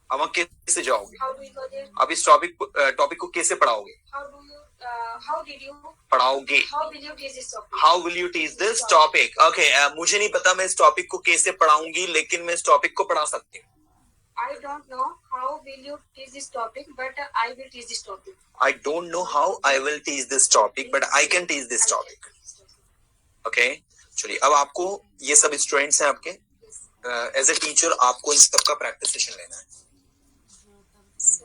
अब वहाँ कैसे जाओगे? How do we go there? अब इस टॉपिक को कैसे पढ़ाओगे? How did you? पढ़ाओगे. How will you teach this topic? How will you teach this topic? Okay, मुझे नहीं पता मैं इस टॉपिक को कैसे पढ़ाऊंगी, लेकिन मैं इस टॉपिक को पढ़ा सकती हूँ. I don't know how will you teach this topic, but I will teach this topic. I don't know how I will teach this topic, but I can teach this topic. Okay, चलिए अब आपको ये सब students हैं आपके. As a teacher आपको इन सबका practice session लेना है.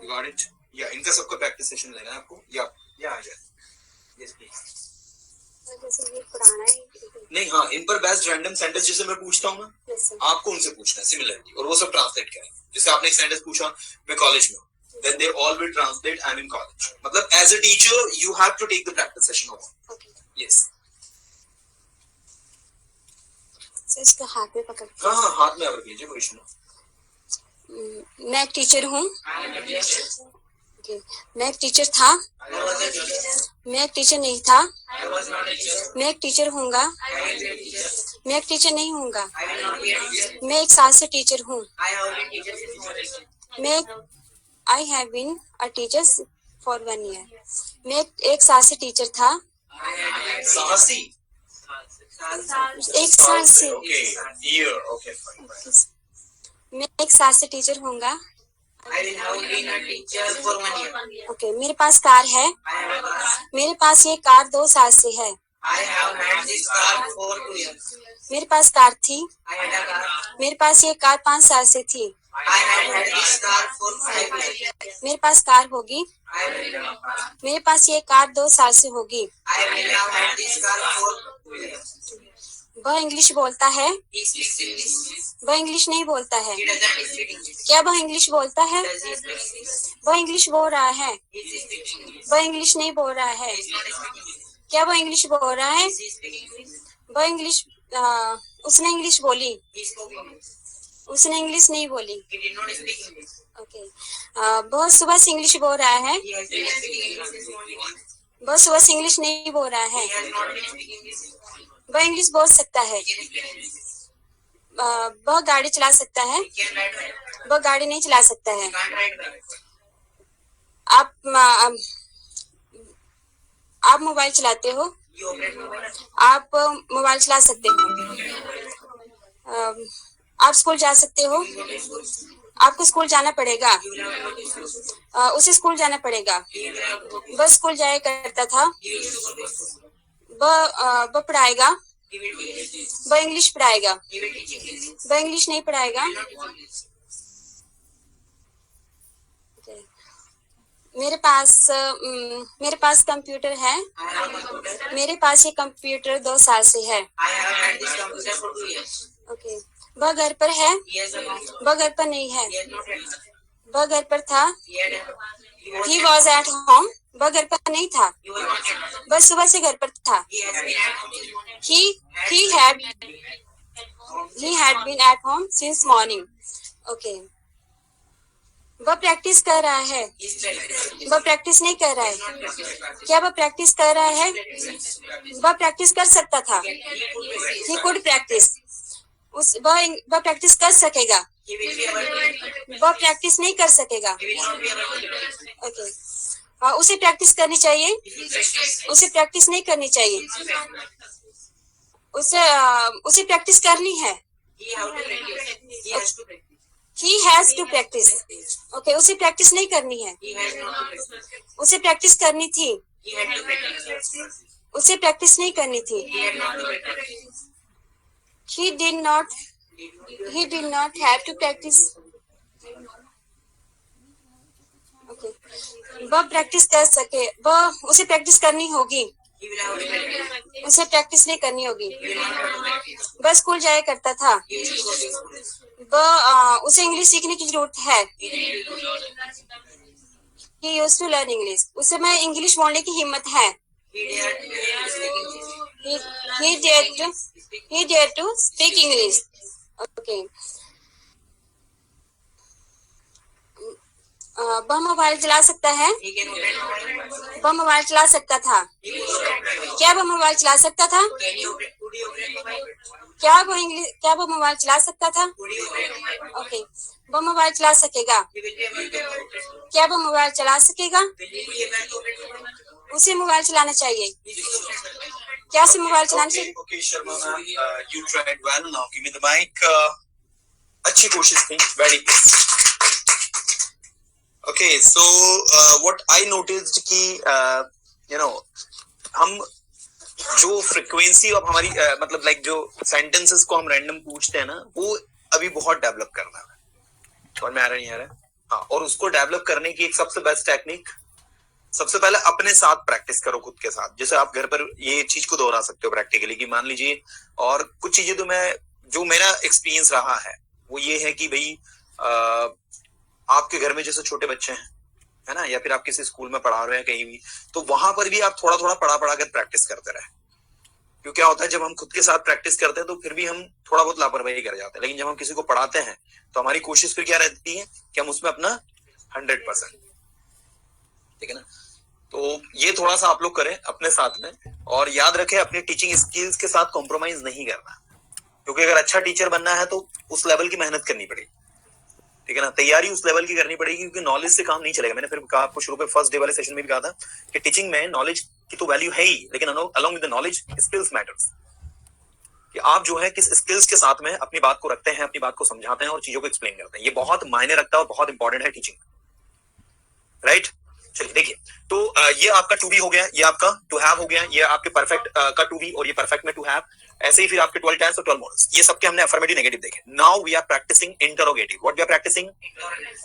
You got it? या इनका सबका प्रैक्टिस सेशन लेना है आपको. या आ जाए. Yes, please. जैसे ये पढ़ाना है. नहीं, हाँ, इन पर बेस्ट रैंडम सेंटेंस जैसे मैं पूछता हूँ ना, Yes, sir. आपको उनसे पूछना है सिमिलरली, और वो सब ट्रांसलेट करेंगे. जैसे आपने एक सेंटेंस पूछा, मैं कॉलेज में हूँ, then they all will translate I'm in college. मतलब as a teacher you have to take the practice session over. Okay. Yes. Sir इसको हाथ में पकड़. हाँ, हाथ में आप रख लीजिए, कोई इशू नहीं. मैं एक टीचर हूँ. मैं एक टीचर था. मैं एक टीचर नहीं था. मैं एक टीचर हूँगा. मैं एक टीचर नहीं हूँगा. मैं एक साल से टीचर हूँ. मैं I have been a teacher for 1 year. मैं एक साल से टीचर था. साहसी. एक साल से. Okay. Year. Okay. Fine. मैं एक साल से टीचर हूँगा. ओके, मेरे पास कार है. मेरे पास ये कार 2 साल से है. मेरे पास कार थी. मेरे पास ये कार 5 साल से थी. मेरे पास कार होगी. मेरे पास ये कार 2 साल से होगी. वह इंग्लिश बोलता है. वह इंग्लिश नहीं बोलता है. क्या वह इंग्लिश बोलता है? वह इंग्लिश बोल रहा है. वह इंग्लिश नहीं बोल रहा है. क्या वह इंग्लिश बोल रहा है? वह इंग्लिश उसने इंग्लिश बोली. उसने इंग्लिश नहीं बोली. ओके. वह सुबह से इंग्लिश बोल रहा है. वह सुबह से इंग्लिश नहीं बोल रहा है. वह इंग्लिश बोल सकता है. वह गाड़ी चला सकता है. वह गाड़ी नहीं चला सकता है. आप मोबाइल चलाते हो. आप मोबाइल चला सकते हो. आप स्कूल जा सकते हो. आपको स्कूल जाना पड़ेगा. उसे स्कूल जाना पड़ेगा. वह स्कूल जाया करता था. वह पढ़ाएगा. वह इंग्लिश पढ़ाएगा. वह इंग्लिश नहीं पढ़ाएगा. मेरे पास कंप्यूटर है. मेरे पास ये कंप्यूटर 2 साल से है. ओके. वह घर पर है. वह घर पर नहीं है. वह घर पर था. He was at home. वह घर पर नहीं था. वह सुबह से घर पर था. He had been at home since morning. Okay. वह प्रैक्टिस कर रहा है. वह प्रैक्टिस नहीं कर रहा है. क्या वह प्रैक्टिस कर रहा है? वह प्रैक्टिस कर सकता था. He could practice. वह प्रैक्टिस कर सकेगा. वह प्रैक्टिस नहीं कर सकेगा. ओके. उसे प्रैक्टिस करनी चाहिए. उसे प्रैक्टिस नहीं करनी चाहिए. उसे प्रैक्टिस करनी है. He has to practice. Okay. उसे प्रैक्टिस नहीं करनी है. उसे प्रैक्टिस करनी थी. उसे प्रैक्टिस नहीं करनी थी. He did not have to practice. Okay, वह प्रैक्टिस कर सके, वह उसे प्रैक्टिस करनी होगी, उसे प्रैक्टिस नहीं करनी होगी। वह स्कूल जाया करता था, वह उसे इंग्लिश सीखने की जरूरत है। He used to learn English, उसे मैं इंग्लिश बोलने की हिम्मत है। He dared to speak English. Okay. वह मोबाइल चला सकता है, वह मोबाइल चला सकता था। क्या वह मोबाइल चला सकता था? क्या वह मोबाइल चला सकता था? ओके, वह मोबाइल चला सकेगा। क्या वह मोबाइल चला सकेगा? उसे मोबाइल चलाना चाहिए। क्या उसे मोबाइल चलाना चाहिए? Okay, Sharma ma'am, you tried well. Now give me the mic. अच्छी कोशिश थी, very good. Okay, so what I noticed कि हम जो फ्रीक्वेंसी ऑफ हमारी मतलब लाइक जो सेंटेंसेस को हम रैंडम पूछते हैं ना, वो अभी बहुत डेवलप करना है। और में आ रहा नहीं आ रहा? हाँ, और उसको डेवलप करने की एक सबसे बेस्ट टेक्निक, सबसे पहले अपने साथ प्रैक्टिस करो, खुद के साथ। जैसे आप घर पर ये चीज को दोहरा सकते हो प्रैक्टिकली कि मान लीजिए, और कुछ चीजें तो जो मेरा एक्सपीरियंस रहा है वो ये है कि भाई आपके घर में जैसे छोटे बच्चे हैं, है ना, या फिर आप किसी स्कूल में पढ़ा रहे हैं कहीं भी, तो वहां पर भी आप थोड़ा थोड़ा पढ़ा कर प्रैक्टिस करते रहे। क्यों क्या होता है, जब हम खुद के साथ प्रैक्टिस करते हैं तो फिर भी हम थोड़ा बहुत लापरवाही कर जाते हैं, लेकिन जब हम किसी को पढ़ाते हैं तो हमारी कोशिश फिर क्या रहती है कि हम उसमें अपना 100%, ठीक है ना। तो ये थोड़ा सा आप लोग करें अपने साथ में, और याद रखें अपने टीचिंग स्किल्स के साथ कॉम्प्रोमाइज नहीं करना, क्योंकि अगर अच्छा टीचर बनना है तो उस लेवल की मेहनत करनी पड़ेगी, ठीक है ना। तैयारी उस लेवल की करनी पड़ेगी, क्योंकि नॉलेज से काम नहीं चलेगा। मैंने फिर कहा आपको शुरू में फर्स्ट डे वाले सेशन में भी कहा था कि टीचिंग में नॉलेज की तो वैल्यू है ही, लेकिन along with the knowledge skills matters, कि आप जो है किस स्किल्स के साथ में अपनी बात को रखते हैं, अपनी बात को समझाते हैं और चीजों को एक्सप्लेन करते हैं। ये बहुत मायने रखता है और बहुत इंपॉर्टेंट है टीचिंग, राइट। चलिए देखिए, तो ये आपका टू बी हो गया, ये आपका टू हैव हो गया, ये आपके परफेक्ट का टू बी और ये परफेक्ट में टू हैव। ऐसे ही फिर आपके 12 टेंस और 12 मॉडल्स, ये सबके हमने अफर्मेटिव नेगेटिव देखे। Now we are practising interrogative. What we are practising?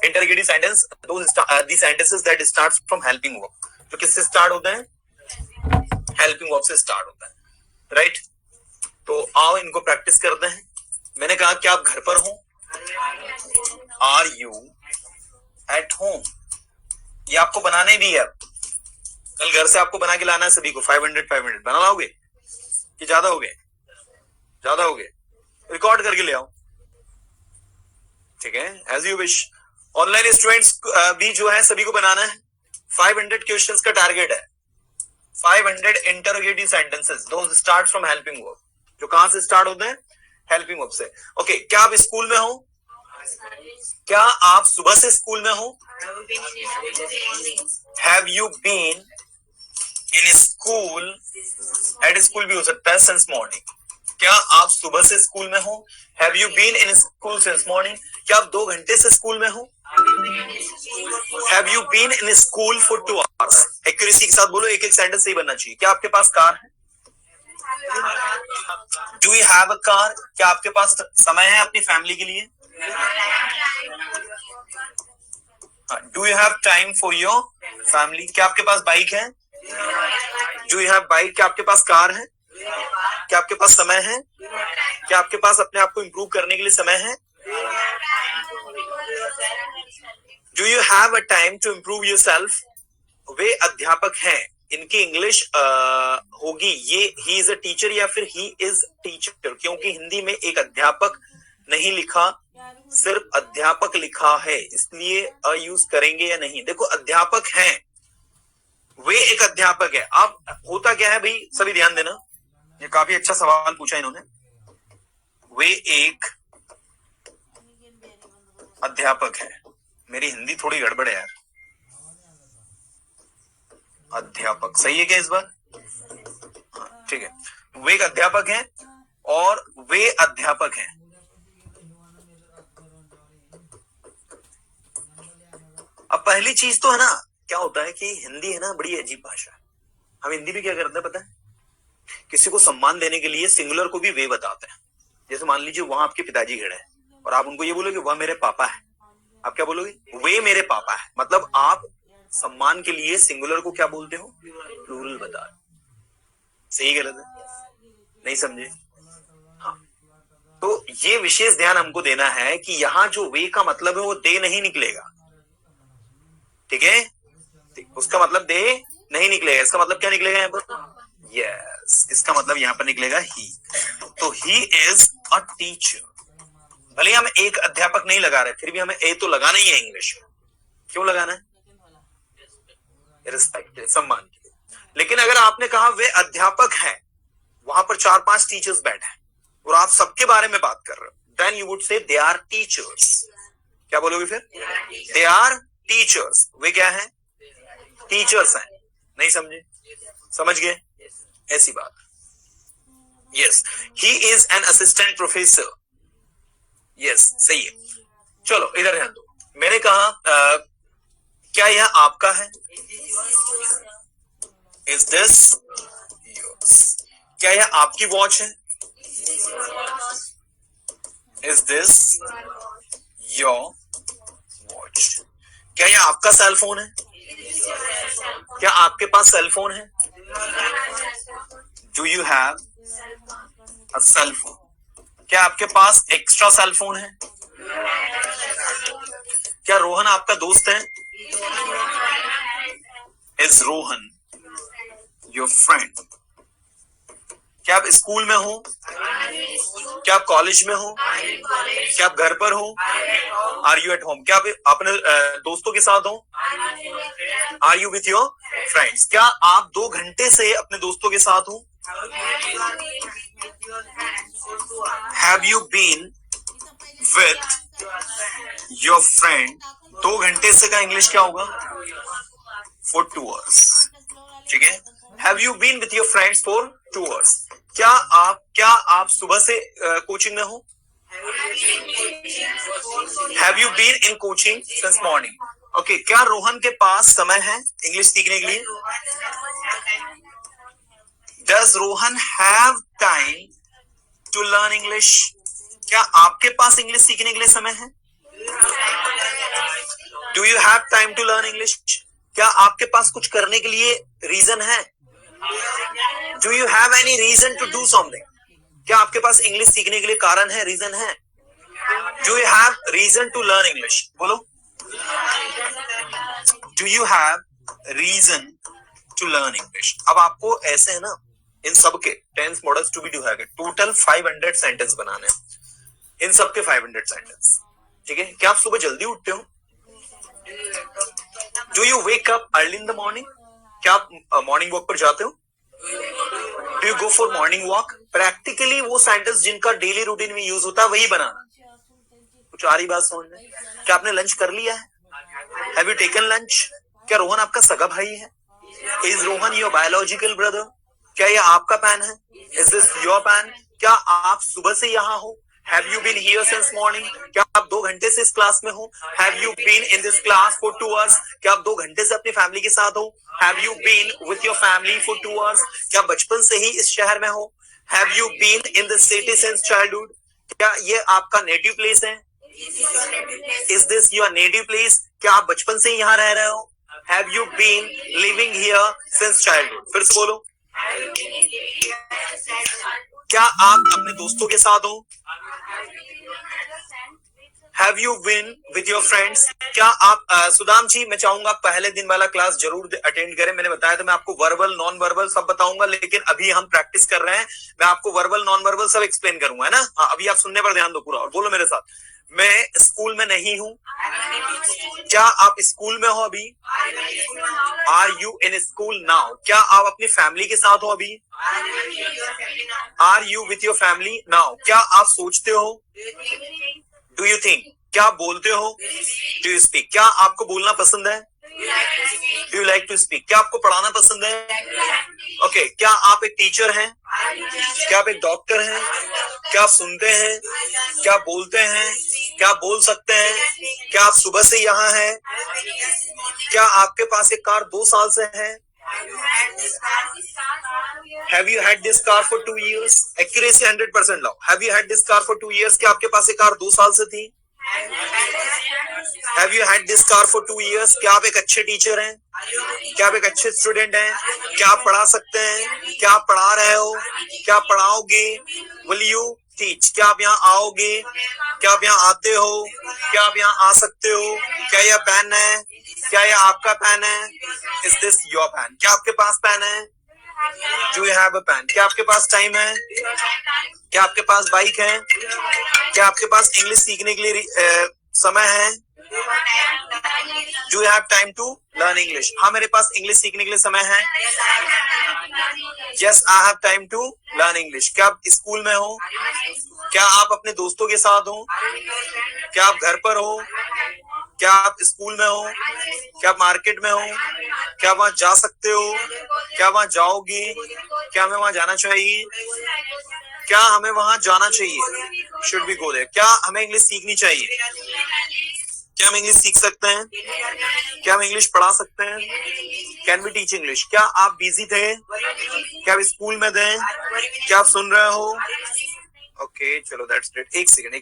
Interrogative sentence, the sentences that starts from helping verb. तो किससे स्टार्ट होता है? हेल्पिंग वर्ब से स्टार्ट होता है, राइट। तो आओ इनको प्रैक्टिस करते हैं। मैंने कहा कि आप घर पर हो, आर यू एट होम, ये आपको बनाने भी है। कल घर से आपको बना के लाना है सभी को। 500 बना लाओगे कि ज्यादा हो गए? ज्यादा हो गए, रिकॉर्ड करके ले आओ, ठीक है, as you wish. Online students भी जो है सभी को बनाना है। 500 क्वेश्चंस का टारगेट है। 500 interrogative sentences, those start from helping verb, जो कहां से स्टार्ट होते हैं? हेल्पिंग वर्ब से। ओके, क्या आप स्कूल में हो? क्या आप सुबह से स्कूल में हो? Have you been in school? At school भी हो सकता है, सिंस मॉर्निंग। क्या आप सुबह से स्कूल में हो? Have you been in school since morning? क्या आप 2 घंटे से स्कूल में हो? Have you been in school for 2 hours? Accuracy के साथ बोलो, एक एक सेंटेंस सही बनना चाहिए। क्या आपके पास कार है? Do you have a car? क्या आपके पास समय है अपनी फैमिली के लिए? Do you have time for your family? क्या आपके पास बाइक है? Do you have bike? क्या आपके पास कार है? क्या आपके पास समय है? क्या आपके पास अपने आप को इंप्रूव करने के लिए समय है? Do you have a time to improve yourself? वे अध्यापक हैं, इनकी इंग्लिश होगी ये ही इज अ टीचर या फिर ही इज टीचर, क्योंकि हिंदी में एक अध्यापक नहीं लिखा, सिर्फ अध्यापक लिखा है, इसलिए अ यूज करेंगे या नहीं? देखो, अध्यापक हैं, वे एक अध्यापक है। अब होता क्या है भाई, सभी ध्यान देना, ये काफी अच्छा सवाल पूछा इन्होंने। वे एक अध्यापक है, मेरी हिंदी थोड़ी गड़बड़ है यार। अध्यापक सही है क्या इस बार? हाँ, ठीक है। वे एक अध्यापक हैं और वे अध्यापक हैं। अब पहली चीज तो है ना, क्या होता है कि हिंदी है ना बड़ी अजीब भाषा है। हम हिंदी भी क्या करते हैं पता है? किसी को सम्मान देने के लिए सिंगुलर को भी वे बताते हैं। जैसे मान लीजिए वहां आपके पिताजी खड़े हैं और आप उनको ये बोलो कि वह मेरे पापा है, आप क्या बोलोगे? वे मेरे पापा है। मतलब आप सम्मान के लिए सिंगुलर को क्या बोलते हो? प्लूरल बता रहे। सही गलत है? नहीं समझे? हाँ, तो ये विशेष ध्यान हमको देना है कि यहां जो वे का मतलब है वो दे नहीं निकलेगा। ठीक है, उसका मतलब दे नहीं निकलेगा। इसका मतलब क्या निकलेगा यहाँ पर? यस, इसका मतलब यहाँ पर निकलेगा ही। तो ही इज अ टीचर। भले हम एक अध्यापक नहीं लगा रहे, फिर भी हमें ए तो लगाना ही है इंग्लिश में। क्यों लगाना है? रिस्पेक्ट, सम्मान के लिए। लेकिन अगर आपने कहा वे अध्यापक हैं, वहां पर 4-5 टीचर्स बैठे हैं और आप सबके बारे में बात कर रहे हो, then you would say they are teachers. क्या बोलोगे फिर? They are teachers. वे क्या है? टीचर्स हैं। नहीं समझे? समझ गए? ऐसी बात। Yes, he is an assistant professor. Yes, सही है। चलो इधर ध्यान दो। मैंने कहा क्या यह आपका है? Is this yours? क्या यह आपकी वॉच है? Is this your watch? क्या यह आपका सेल फोन है? क्या आपके पास सेल फोन है? Do you have a cell phone? क्या आपके पास एक्स्ट्रा सेल फोन है? क्या रोहन आपका दोस्त है? Is Rohan your friend? क्या आप स्कूल में हो? क्या आप कॉलेज में हो? क्या आप घर पर हो? Are you at home? क्या आप अपने दोस्तों के साथ हो? Are you with your friends? क्या आप 2 घंटे से अपने दोस्तों के साथ हो? Have you been with your friend? 2 घंटे से का इंग्लिश क्या होगा? For 2 hours। ठीक है, have you been with your friends for 2 hours? क्या आप सुबह से कोचिंग में हो? Have you been in coaching since morning? Okay, क्या रोहन के पास समय है इंग्लिश सीखने के लिए? Does Rohan have time to learn English? क्या आपके पास इंग्लिश सीखने के लिए समय है? Do you have time to learn English? क्या आपके पास कुछ करने के लिए रीजन है? Do you have any reason to do something? क्या आपके पास इंग्लिश सीखने के लिए कारण है, रीजन है? Do you have reason to learn English? बोलो, do you have reason to learn English? अब आपको ऐसे है ना, इन सब के tense models to be do है टोटल 500 सेंटेंस बनाने हैं। इन सब के 500 सेंटेंस। ठीक है, क्या आप सुबह जल्दी उठते हो? Do you wake up early in the morning? क्या आप मॉर्निंग वॉक पर जाते हो? Do you go for morning walk? Practically वो सेंटेंस जिनका डेली रूटीन में यूज होता है वही बनाना। कुछ आ रही बात समझ में? क्या आपने लंच कर लिया है? Have you taken lunch? क्या रोहन आपका सगा भाई है? Is Rohan your biological brother? क्या यह आपका पैन है? Is this your pen? क्या आप सुबह से यहाँ हो? Have you been here since morning? क्या आप 2 घंटे से इस क्लास में हो? Have you been in this class for 2 hours? क्या आप 2 घंटे से अपनी फैमिली के साथ हो? Have you been with your family for 2 hours? क्या बचपन से ही इस शहर में हो? Have you been in this city since childhood? क्या ये आपका नेटिव प्लेस है? Is this your native place? क्या आप बचपन से ही यहाँ रह रहे हो? Have you been living here since childhood? फिर से बोलो, क्या आप अपने दोस्तों के साथ हो? Have you been with your friends? क्या आप सुदाम जी, मैं चाहूंगा पहले दिन वाला क्लास जरूर अटेंड करें। मैंने बताया था मैं आपको वर्बल नॉन वर्बल सब बताऊंगा, लेकिन अभी हम प्रैक्टिस कर रहे हैं। मैं आपको वर्बल नॉन वर्बल सब एक्सप्लेन करूंगा, है ना? हाँ, अभी आप सुनने पर ध्यान दो पूरा और बोलो मेरे साथ, मैं स्कूल में नहीं हूं। क्या आप स्कूल में हो अभी? Are you in school now? क्या आप अपनी फैमिली के साथ हो अभी? Are you with your family now? क्या आप सोचते हो? Do you think? क्या आप बोलते हो? Do you speak? क्या आपको बोलना पसंद है? Do you like to speak? क्या आपको पढ़ाना पसंद है? ओके, क्या आप एक टीचर हैं? क्या आप एक डॉक्टर हैं? क्या आप सुनते हैं? क्या आप बोलते हैं? क्या आप बोल सकते हैं? क्या आप सुबह से यहाँ हैं? क्या आपके पास एक कार 2 साल से है? Have you had this car for 2 years? Accuracy 100% लाओ। Have you had this car for 2 years? क्या आपके पास एक कार 2 साल से थी? Have you had this car for 2 years? क्या आप एक अच्छे टीचर हैं? क्या आप एक अच्छे स्टूडेंट हैं? क्या आप पढ़ा सकते हैं? क्या आप पढ़ा रहे हो? क्या आप पढ़ाओगे? Will you teach? क्या आप यहाँ आओगे? क्या आप यहाँ आते हो? क्या आप यहाँ आ सकते हो? क्या यह पेन है? क्या यह आपका पेन है? Is this your pen? क्या आपके पास पेन है? Do you have a pen? क्या आपके पास टाइम है? क्या आपके पास बाइक है? क्या आपके पास इंग्लिश सीखने के लिए समय है? Do you have time to learn English? हाँ, मेरे पास इंग्लिश सीखने के लिए समय है। Yes, I have time to learn English. क्या आप स्कूल में हो? क्या आप अपने दोस्तों के साथ हो? क्या आप घर पर हो? क्या आप स्कूल में हो? क्या आप मार्केट में हो? क्या वहां जा सकते हो? क्या वहां जाओगे? क्या हमें वहां जाना चाहिए? क्या हमें वहां जाना चाहिए? Should be go there? क्या हमें इंग्लिश सीखनी चाहिए? क्या हम इंग्लिश सीख सकते हैं? क्या हम इंग्लिश पढ़ा सकते हैं? Can we teach English? क्या आप बिजी थे? क्या आप स्कूल में थे? क्या आप सुन रहे हो? ओके, चलो दैट्स ग्रेट। एक सेकंड।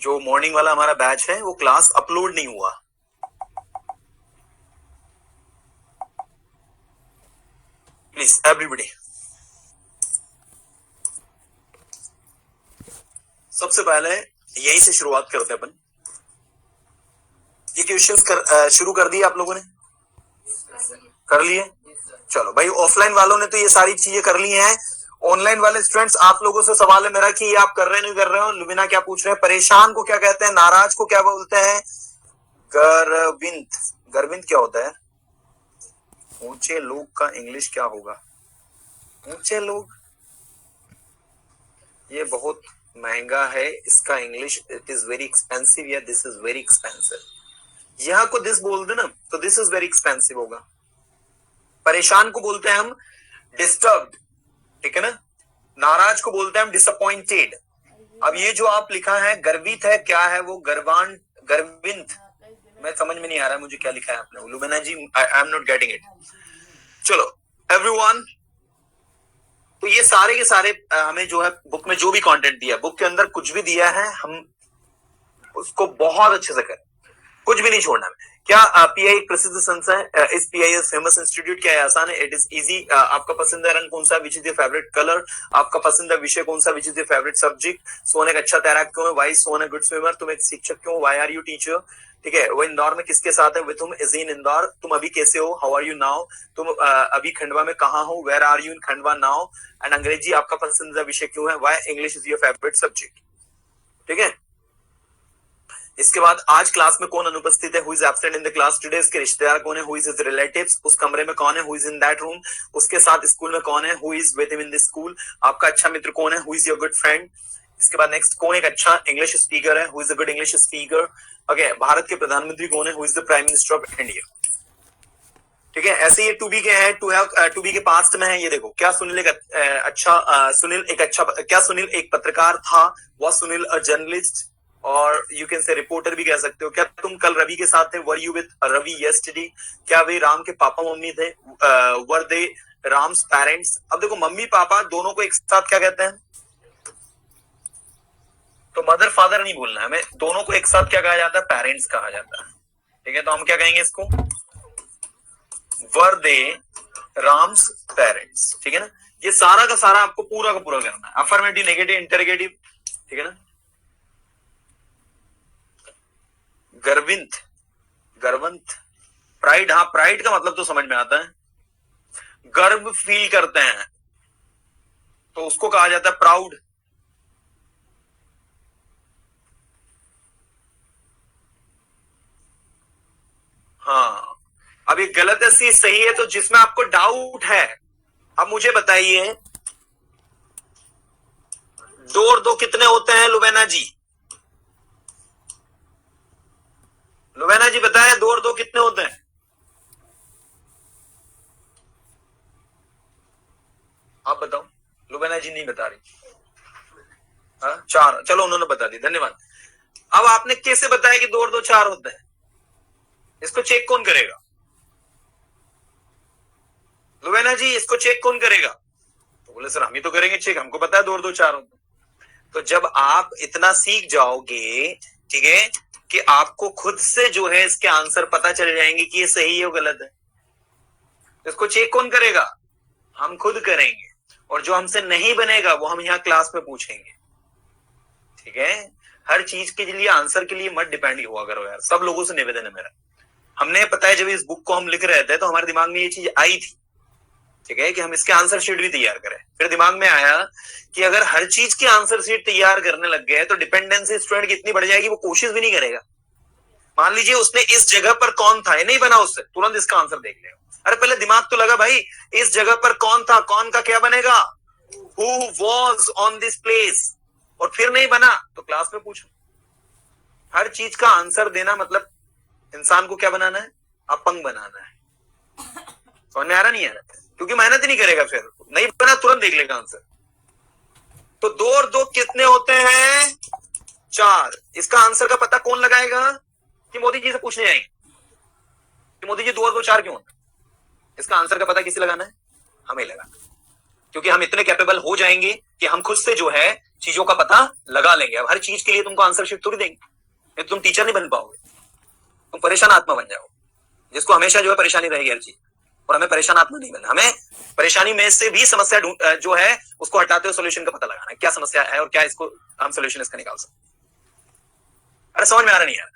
जो मॉर्निंग वाला हमारा बैच है वो क्लास अपलोड नहीं हुआ। प्लीज एवरीबडी, सबसे पहले यही से शुरुआत करते हैं अपन। ये क्वेश्चंस शुरू कर दिए आप लोगों ने? कर लिए? चलो भाई, ऑफलाइन वालों ने तो ये सारी चीजें कर ली हैं। ऑनलाइन वाले स्टूडेंट्स, आप लोगों से सवाल है मेरा कि ये आप कर रहे नहीं कर रहे हो? लुबिना क्या पूछ रहे हैं? परेशान को क्या कहते हैं? नाराज को क्या बोलते हैं? गर्विंत। गर्विंत क्या होता है? ऊंचे लोग का इंग्लिश क्या होगा? ऊंचे लोग, ये बहुत महंगा है इसका English. It is very expensive या दिस इज वेरी एक्सपेंसिव। यहाँ को दिस बोल दे ना तो दिस इज वेरी एक्सपेंसिव होगा। परेशान को बोलते हैं हम डिस्टर्ब्ड, ठीक है ना? नाराज को बोलते हैं हम डिसअपॉइंटेड। अब ये जो आप लिखा है गर्वित है, क्या है वो? गर्वान, गर्विंत। मैं समझ में नहीं आ रहा है मुझे क्या लिखा है आपने। Lubina ji, I am not getting it. चलो एवरीवन, तो ये सारे के सारे हमें जो है बुक में जो भी कंटेंट दिया, बुक के अंदर कुछ भी दिया है हम उसको बहुत अच्छे से करें, कुछ भी नहीं छोड़ना है। क्या पीआई एक प्रसिद्ध संस्था है? इस पीआई फेमस इंस्टीट्यूट? क्या है? आसान है? It is easy. आपका पसंदीदा रंग कौन सा? Which is your favourite colour? आपका पसंदीदा विषय कौन सा? Which is your favourite subject? Sohan एक अच्छा तैराक क्यों है? Why Sohan a good swimmer? तुम एक शिक्षक क्यों? Why are you teacher? ठीक है। वो इंदौर में किसके साथ है? With whom is in Indore? तुम अभी कैसे हो? How are you now? तुम अभी खंडवा में कहाँ हो? Where are you in Khandwa now? And Angrezi आपका पसंदीदा विषय क्यों है? Why English is your favourite subject? ठीक है। इसके बाद आज क्लास में कौन अनुपस्थित है? Who is absent in the class today? उसके रिश्तेदार कौन है? Who is his relatives? उस कमरे में कौन है? Who is in that room? उसके साथ स्कूल में कौन है? Who is with him in the school? आपका अच्छा मित्र कौन है? Who is your good friend? इसके बाद नेक्स्ट, कौन एक अच्छा इंग्लिश स्पीकर है? Who is a good English speaker? Okay. Bharat के प्रधानमंत्री कौन है? Who is the prime minister of India? ठीक है। ऐसे ये टू बी के है, टू बी के पास्ट में है। ये देखो, क्या सुनील एक क्या सुनील एक पत्रकार था? Was Sunil a journalist? और यू कैन से रिपोर्टर भी कह सकते हो। क्या तुम कल रवि के साथ थे? Were you with Ravi yesterday? क्या वे राम के पापा मम्मी थे? Were they Ram's parents? अब देखो, मम्मी पापा दोनों को एक साथ क्या कहते हैं? तो मदर फादर नहीं बोलना है हमें, दोनों को एक साथ क्या कहा जाता है? पेरेंट्स कहा जाता है। ठीक है, तो हम क्या कहेंगे इसको? वर दे राम्स पेरेंट्स। ठीक है ना? ये सारा का सारा आपको पूरा का पूरा करना है। Affirmative, negative, interrogative. ठीक है ना? गर्विंत, गर्वंत, प्राइड। हाँ, प्राइड का मतलब तो समझ में आता है। गर्व फील करते हैं तो उसको कहा जाता है प्राउड। हाँ, अब ये गलत है सी सही है, तो जिसमें आपको डाउट है अब मुझे बताइए 2 और 2 कितने होते हैं लुबैना जी? लुबैना जी बताएं 2 और 2 कितने होते हैं? आप बताओ। लुबैना जी नहीं बता रही। हाँ 4, चलो उन्होंने बता दी, धन्यवाद। अब आपने कैसे बताया कि 2 और 2 4 होते हैं? इसको चेक कौन करेगा? लुबैना जी इसको चेक कौन करेगा? तो बोले सर हम ही तो करेंगे चेक, हमको पता है 2 और 2 4 होते हैं। तो जब आप इतना सीख जाओगे, ठीक है, कि आपको खुद से जो है इसके आंसर पता चल जाएंगे कि ये सही है वो गलत है, तो इसको चेक कौन करेगा? हम खुद करेंगे। और जो हमसे नहीं बनेगा वो हम यहाँ क्लास में पूछेंगे, ठीक है। हर चीज के लिए आंसर के लिए मत डिपेंड हुआ करो यार, सब लोगों से निवेदन है मेरा। हमने पता है जब इस बुक को हम लिख रहे थे तो हमारे दिमाग में ये चीज आई थी, ठीक है, कि हम इसके आंसर शीट भी तैयार करें। फिर दिमाग में आया कि अगर हर चीज की आंसर शीट तैयार करने लग गए तो डिपेंडेंसी स्टूडेंट की इतनी बढ़ जाएगी वो कोशिश भी नहीं करेगा। मान लीजिए उसने इस जगह पर कौन था ये नहीं बना, उससे तुरंत इसका आंसर देख लेगा। अरे पहले दिमाग तो लगा भाई, इस जगह पर कौन था, कौन का क्या बनेगा, who was on this place, और फिर नहीं बना तो क्लास में पूछो। हर चीज का आंसर देना मतलब इंसान को क्या बनाना है, अपंग बनाना है। समझ में आ रहा नहीं आ रहा? क्योंकि मेहनत ही नहीं करेगा, फिर नहीं बना तुरंत देख लेगा आंसर। तो 2 और 2 कितने होते हैं? 4। इसका आंसर का पता कौन लगाएगा? कि मोदी जी से पूछने जाएंगे कि मोदी जी 2 और 2 4 क्यों होते हैं? इसका आंसर का पता किसे लगाना है? हमें लगाना, क्योंकि हम इतने कैपेबल हो जाएंगे कि हम खुद से जो है चीजों का पता लगा लेंगे। अब हर चीज के लिए तुमको आंसर शीट थोड़ी देंगे, नहीं तो तुम टीचर नहीं बन पाओगे, तुम परेशान आत्मा बन जाओ, जिसको हमेशा जो है परेशानी रहेगी हर चीज। और हमें परेशान आत्मा नहीं बनना, हमें परेशानी में से भी समस्या जो है उसको हटाते हुए सोल्यूशन का पता लगाना है, क्या समस्या है और क्या इसको हम सोल्यूशन इसका निकाल सकते। अरे समझ में आ रहा नहीं यार?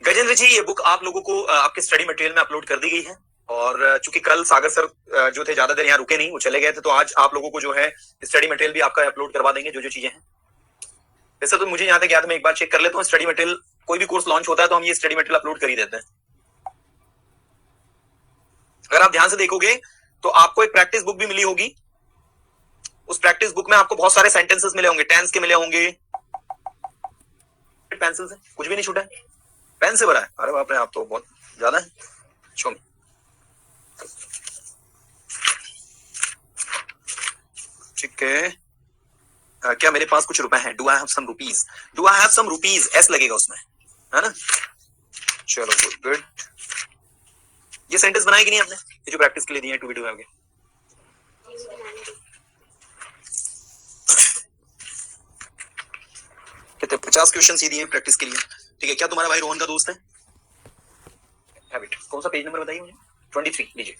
गजेंद्र जी ये बुक आप लोगों को आपके स्टडी मटेरियल में अपलोड कर दी गई है, और चूंकि कल सागर सर जो थे ज्यादा देर यहाँ रुके नहीं, वो चले गए थे, तो आज आप लोगों को जो है स्टडी मटेरियल भी आपका अपलोड करवा देंगे, जो जो चीजें हैं। वैसे तो मुझे यहाँ तक याद है, मैं एक बार चेक कर लेता हूँ स्टडी मटेरियल, कोई भी कोर्स लॉन्च होता है तो हम ये स्टडी मटेरियल अपलोड कर ही देते हैं। अगर आप ध्यान से देखोगे तो आपको एक प्रैक्टिस बुक भी मिली होगी, उस प्रैक्टिस बुक में आपको बहुत सारे सेंटेंसेस मिले होंगे, टेंस के मिले होंगे। पेंसिल से कुछ भी नहीं छूटा है, पेन से भरा है। अरे बाप रे, आप तो बहुत ज्यादा है। शो मी, ठीक है। क्या मेरे पास कुछ रुपए हैं? Do I have some rupees? Do I have some rupees? S लगेगा उसमें, है ना? चलो गुड गुड। ये सेंटेंस बनाए कि नहीं आपने, ये जो प्रैक्टिस के लिए दिए हैं, टू बी डू हैव के? कितने 50 क्वेश्चन ही दिए प्रैक्टिस के लिए, ठीक है। क्या तुम्हारा भाई रोहन का दोस्त है? हैबिट, कौन सा पेज नंबर बताइए मुझे? 23 लीजिए।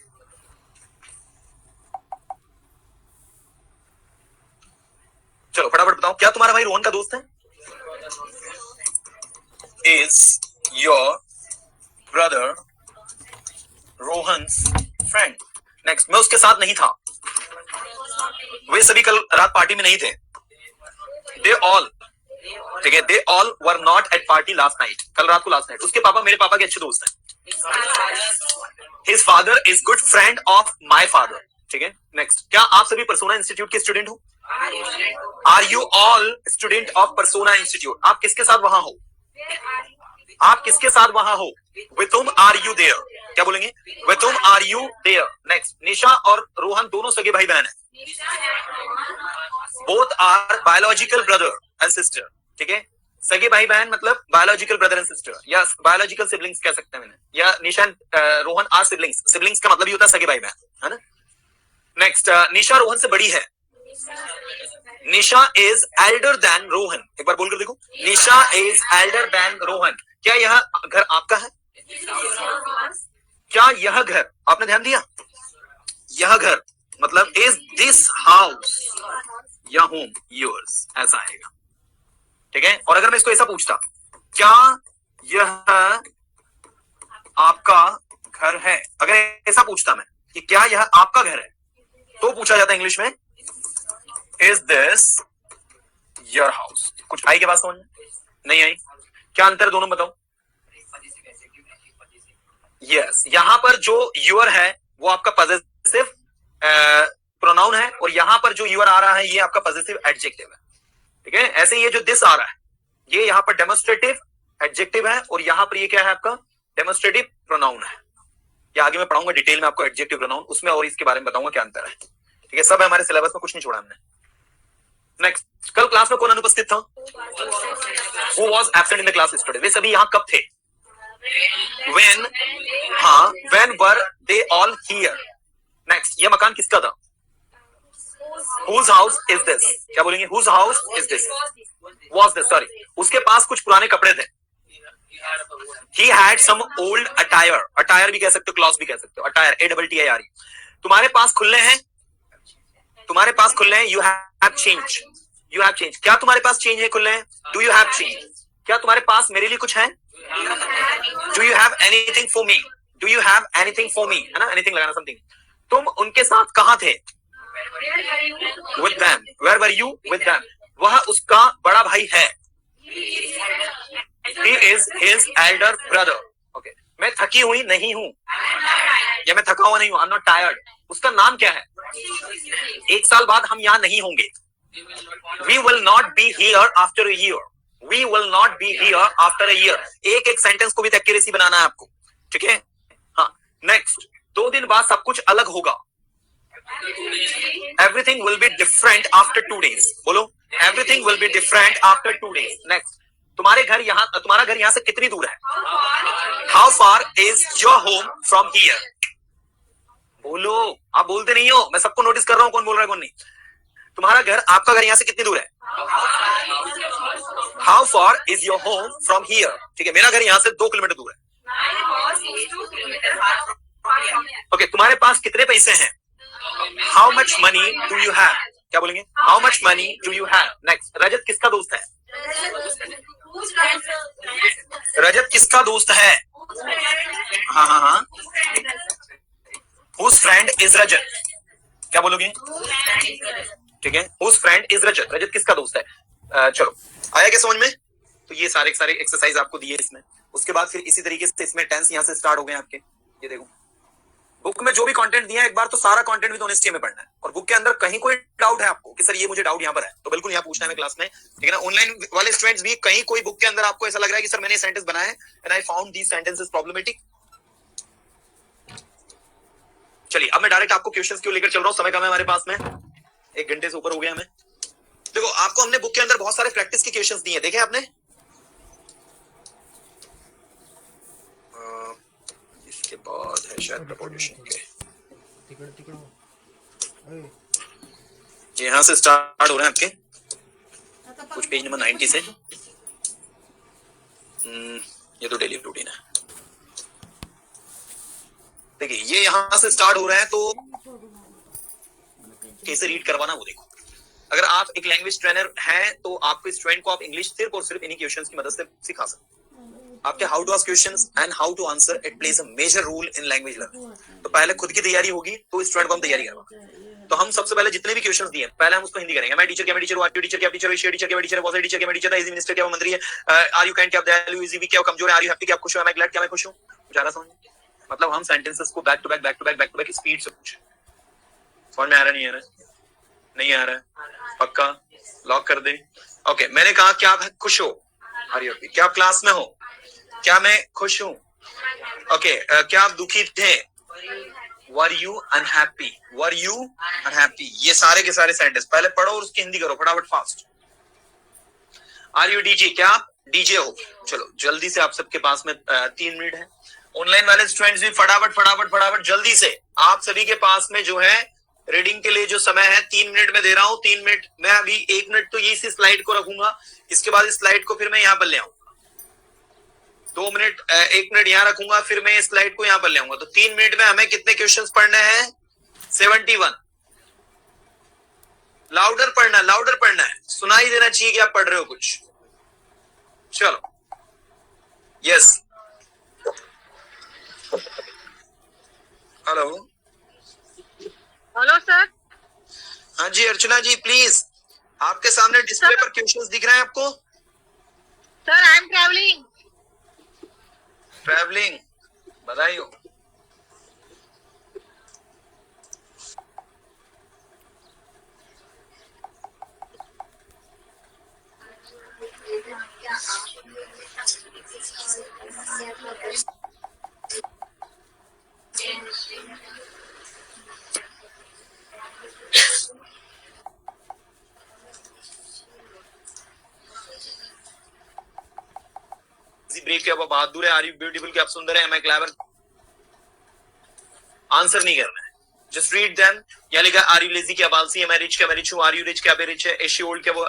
चलो फटाफट बताओ, क्या तुम्हारा भाई रोहन का दोस्त है? Is your brother Rohan's friend? Next, मैं उसके साथ नहीं था, वे सभी कल रात पार्टी में नहीं थे। दे ऑल, ठीक है, they all were not at party last night, कल रात को लास्ट नाइट। उसके पापा मेरे पापा के अच्छे दोस्त हैं। His father is good friend of my father, ठीक है। नेक्स्ट, क्या आप सभी परसोना इंस्टीट्यूट के स्टूडेंट हो? Are you all student of Persona institute? आप किसके साथ वहां हो? आप किसके साथ वहां हो? With whom are you there? क्या बोलेंगे? With whom are you there? Next, Nisha और रोहन दोनों सगे भाई बहन है। Both are biological brother and sister, ठीक है। सगे भाई बहन मतलब बायोलॉजिकल ब्रदर एंड सिस्टर, या बायोलॉजिकल सिबलिंग्स कह सकते हैं मैंने, या Nisha Rohan are siblings. Siblings का मतलब ही होता है सगे भाई बहन, है ना। नेक्स्ट, निशा रोहन से बड़ी है। निशा इज एल्डर देन रोहन। एक बार बोलकर देखो, निशा इज एल्डर देन रोहन। क्या यह घर आपका है? क्या यह घर, आपने ध्यान दिया, यह घर मतलब इज दिस हाउस या होम योर्स, ऐसा आएगा, ठीक है। और अगर मैं इसको ऐसा पूछता, क्या यह आपका घर है, अगर ऐसा पूछता मैं कि क्या यह आपका घर है, तो पूछा जाता है इंग्लिश में इज दिस योर हाउस। कुछ आई के बात समझ में नहीं आई? क्या अंतर दोनों बताओ? यस, यहाँ पर जो यूर है वो आपका पॉजिटिव प्रोनाउन है और यहाँ पर जो यूर आ रहा है ये आपका पॉजिटिव एडजेक्टिव है, ठीक है। ऐसे ये जो दिस आ रहा है ये यहाँ पर डेमोन्स्ट्रेटिव एडजेक्टिव है और यहाँ पर ये क्या है आपका डेमोन्स्ट्रेटिव प्रोनाउन है। ये आगे मैं पढ़ाऊंगा डिटेल में आपको एडजेक्टिव प्रोनाउन उसमें और इसके बारे में बताऊंगा क्या अंतर है, ठीक है। सब है हमारे सिलेबस में, कुछ नहीं छोड़ा हमने। नेक्स्ट, कल क्लास में कौन अनुपस्थित था? Who was absent in the class yesterday? वे सभी यहाँ कब थे? When, हाँ, when were they all here? Next, ये मकान किसका था? Whose house is this? क्या बोलेंगे? Whose house is this? Was this? Sorry. उसके पास कुछ पुराने कपड़े थे। He had some old attire. Attire भी कह सकते हो, clothes भी कह सकते हो। Attire, A-double-T-I-R-E. तुम्हारे पास खुले हैं? तुम्हारे पास खुले हैं? You have change. You have change. क्या तुम्हारे पास चेंज है? खुले हैं? Do you have change? क्या तुम्हारे पास मेरे लिए कुछ है? Do you have anything for me? Do you have anything for me? है ना? Anything लगाना something. तुम उनके साथ कहाँ थे? With them. Where were you? With them. वह उसका बड़ा भाई है। He is his elder brother. Okay. मैं थकी हुई नहीं हूँ या मैं थका हुआ नहीं हूँ। I'm not tired. उसका नाम क्या है? एक साल बाद हम यहाँ नहीं होंगे। We will not be here after a year. We will not be here after a year. एक एक सेंटेंस को भी एक्यूरेसी बनाना है आपको, ठीक है। हाँ, नेक्स्ट, 2 दिन बाद सब कुछ अलग होगा। Everything will be different after 2 days. बोलो, Everything will be different after 2 days. Next, तुम्हारा घर यहाँ से कितनी दूर है? How far is your home from here? बोलो, आप बोलते नहीं हो, मैं सबको नोटिस कर रहा हूँ कौन बोल रहा है कौन नहीं। तुम्हारा घर, आपका घर यहाँ से कितनी दूर है? How far is your home from here? ठीक है, मेरा घर यहाँ से 2 किलोमीटर दूर है। ओके, तुम्हारे पास कितने पैसे हैं? How much money do you have? क्या बोलेंगे? How much money do you have? Next, रजत किसका दोस्त है? रजत किसका दोस्त है? हाँ। Whose friend is रजत? क्या बोलोगे? ठीक है, Whose friend is रजत? रजत किसका दोस्त है? चलो, आया क्या समझ में? तो ये सारे एक्सरसाइज आपको दिए इसमें। उसके बाद फिर इसी तरीके से इसमें टेंस यहाँ से स्टार्ट हो गए आपके। ये देखो, बुक में जो भी कंटेंट दिया है एक बार तो सारा कंटेंट भी तो ऑनेस्टी में पढ़ना है। और बुक के अंदर कहीं कोई डाउट है आपको कि सर ये मुझे डाउट यहाँ पर है, तो बिल्कुल यहाँ पूछना है क्लास में, ठीक है ना। ऑनलाइन वाले स्टूडेंट्स भी कहीं कोई बुक के अंदर आपको ऐसा लग रहा है कि सर मैंने सेंटेंस बनाया and I found these sentences problematic. चलिए, अब मैं डायरेक्ट आपको क्वेश्चंस क्यों लेकर चल रहा हूँ, समय कम है हमारे पास में, 1 घंटे से ऊपर हो गया हमें। देखो, आपको हमने बुक के अंदर बहुत सारे प्रैक्टिस के क्वेश्चंस दिए, देखे आपने? इसके बाद है शायद प्रपोजिशन के, यहां से स्टार्ट हो रहे हैं आपके कुछ पेज नंबर 90 से। ये तो डेली रूटीन है। देखिए, ये यहां से स्टार्ट हो रहे हैं तो कैसे रीड करवाना वो देखो। अगर आप एक लैंग्वेज ट्रेनर हैं तो आपको स्टूडेंट को आप इंग्लिश सिर्फ और सिर्फ इन्हीं क्वेश्चंस की मदद से सिखा सकते हैं। आपके how to ask questions and how to answer, it plays a major role in language learning. तो पहले खुद की तैयारी होगी तो स्टूडेंट को हम तैयारी करवा। तो हम सबसे पहले जितने भी क्वेश्चंस दिए पहले हम उसको हिंदी करेंगे। मैं टीचर क्या, मैं टीचर हूं, टीचर क्या, टीचर विषय टीचर क्या, टीचर बहुत टीचर क्या, मैं टीचर, इजी मिनिस्टर क्या, मंत्री है, आर यू काइंड क्या, दयालु, इजी भी क्या, कमजोर है, आर यू हैप्पी क्या, खुश हो, मैं ग्लैड क्या, मैं खुश हूं। ज्यादा समझ, मतलब हम सेंटेंसेस को बैक टू बैक स्पीड से पूछे। समझ में आ रहा नहीं आ रहा? नहीं आ रहा है? पक्का लॉक कर दे। ओके, मैंने कहा क्या आप खुश हो, आर यू हैप्पी, क्या आप क्लास में हो, क्या मैं खुश हूं, ओके, क्या आप दुखी थे, were you unhappy, were you unhappy. ये सारे के सारे सेंटेंस पहले पढ़ो और उसकी हिंदी करो फटाफट फास्ट। आर यू डीजे, क्या आप डीजे हो। चलो जल्दी से, आप सबके पास में 3 मिनट है। ऑनलाइन वाले स्टूडेंट्स भी फटाफट जल्दी से, आप सभी के पास में जो है रीडिंग के लिए जो समय है 3 मिनट में दे रहा हूं। 3 मिनट मैं अभी 1 मिनट तो इसी स्लाइड को रखूंगा, इसके बाद इस स्लाइड को फिर मैं यहाँ पर ले आऊंगा। 2 मिनट 1 मिनट यहाँ रखूंगा, फिर मैं इस स्लाइड को यहाँ पर ले आऊंगा। तो 3 मिनट में हमें कितने क्वेश्चंस पढ़ने हैं? 71। लाउडर पढ़ना है, सुनाई देना चाहिए कि आप पढ़ रहे हो कुछ। चलो, यस, हेलो सर। हाँ जी अर्चना जी, प्लीज आपके सामने डिस्प्ले पर क्वेश्चंस दिख रहे हैं आपको? Sir, I am travelling. बधाई हो। ब्रेक क्या बहादुर है, आर यू ब्यूटीफुल, क्या आप सुंदर है, एम आई क्लेवर। आंसर नहीं करना है, जस्ट रीड देम। या लिखा आर यू लेजी, क्या बालसी है, मैं रिच, क्या मैं रिच हूँ, आर यू रिच, क्या मैं रिच है, एशी ओल्ड, क्या वो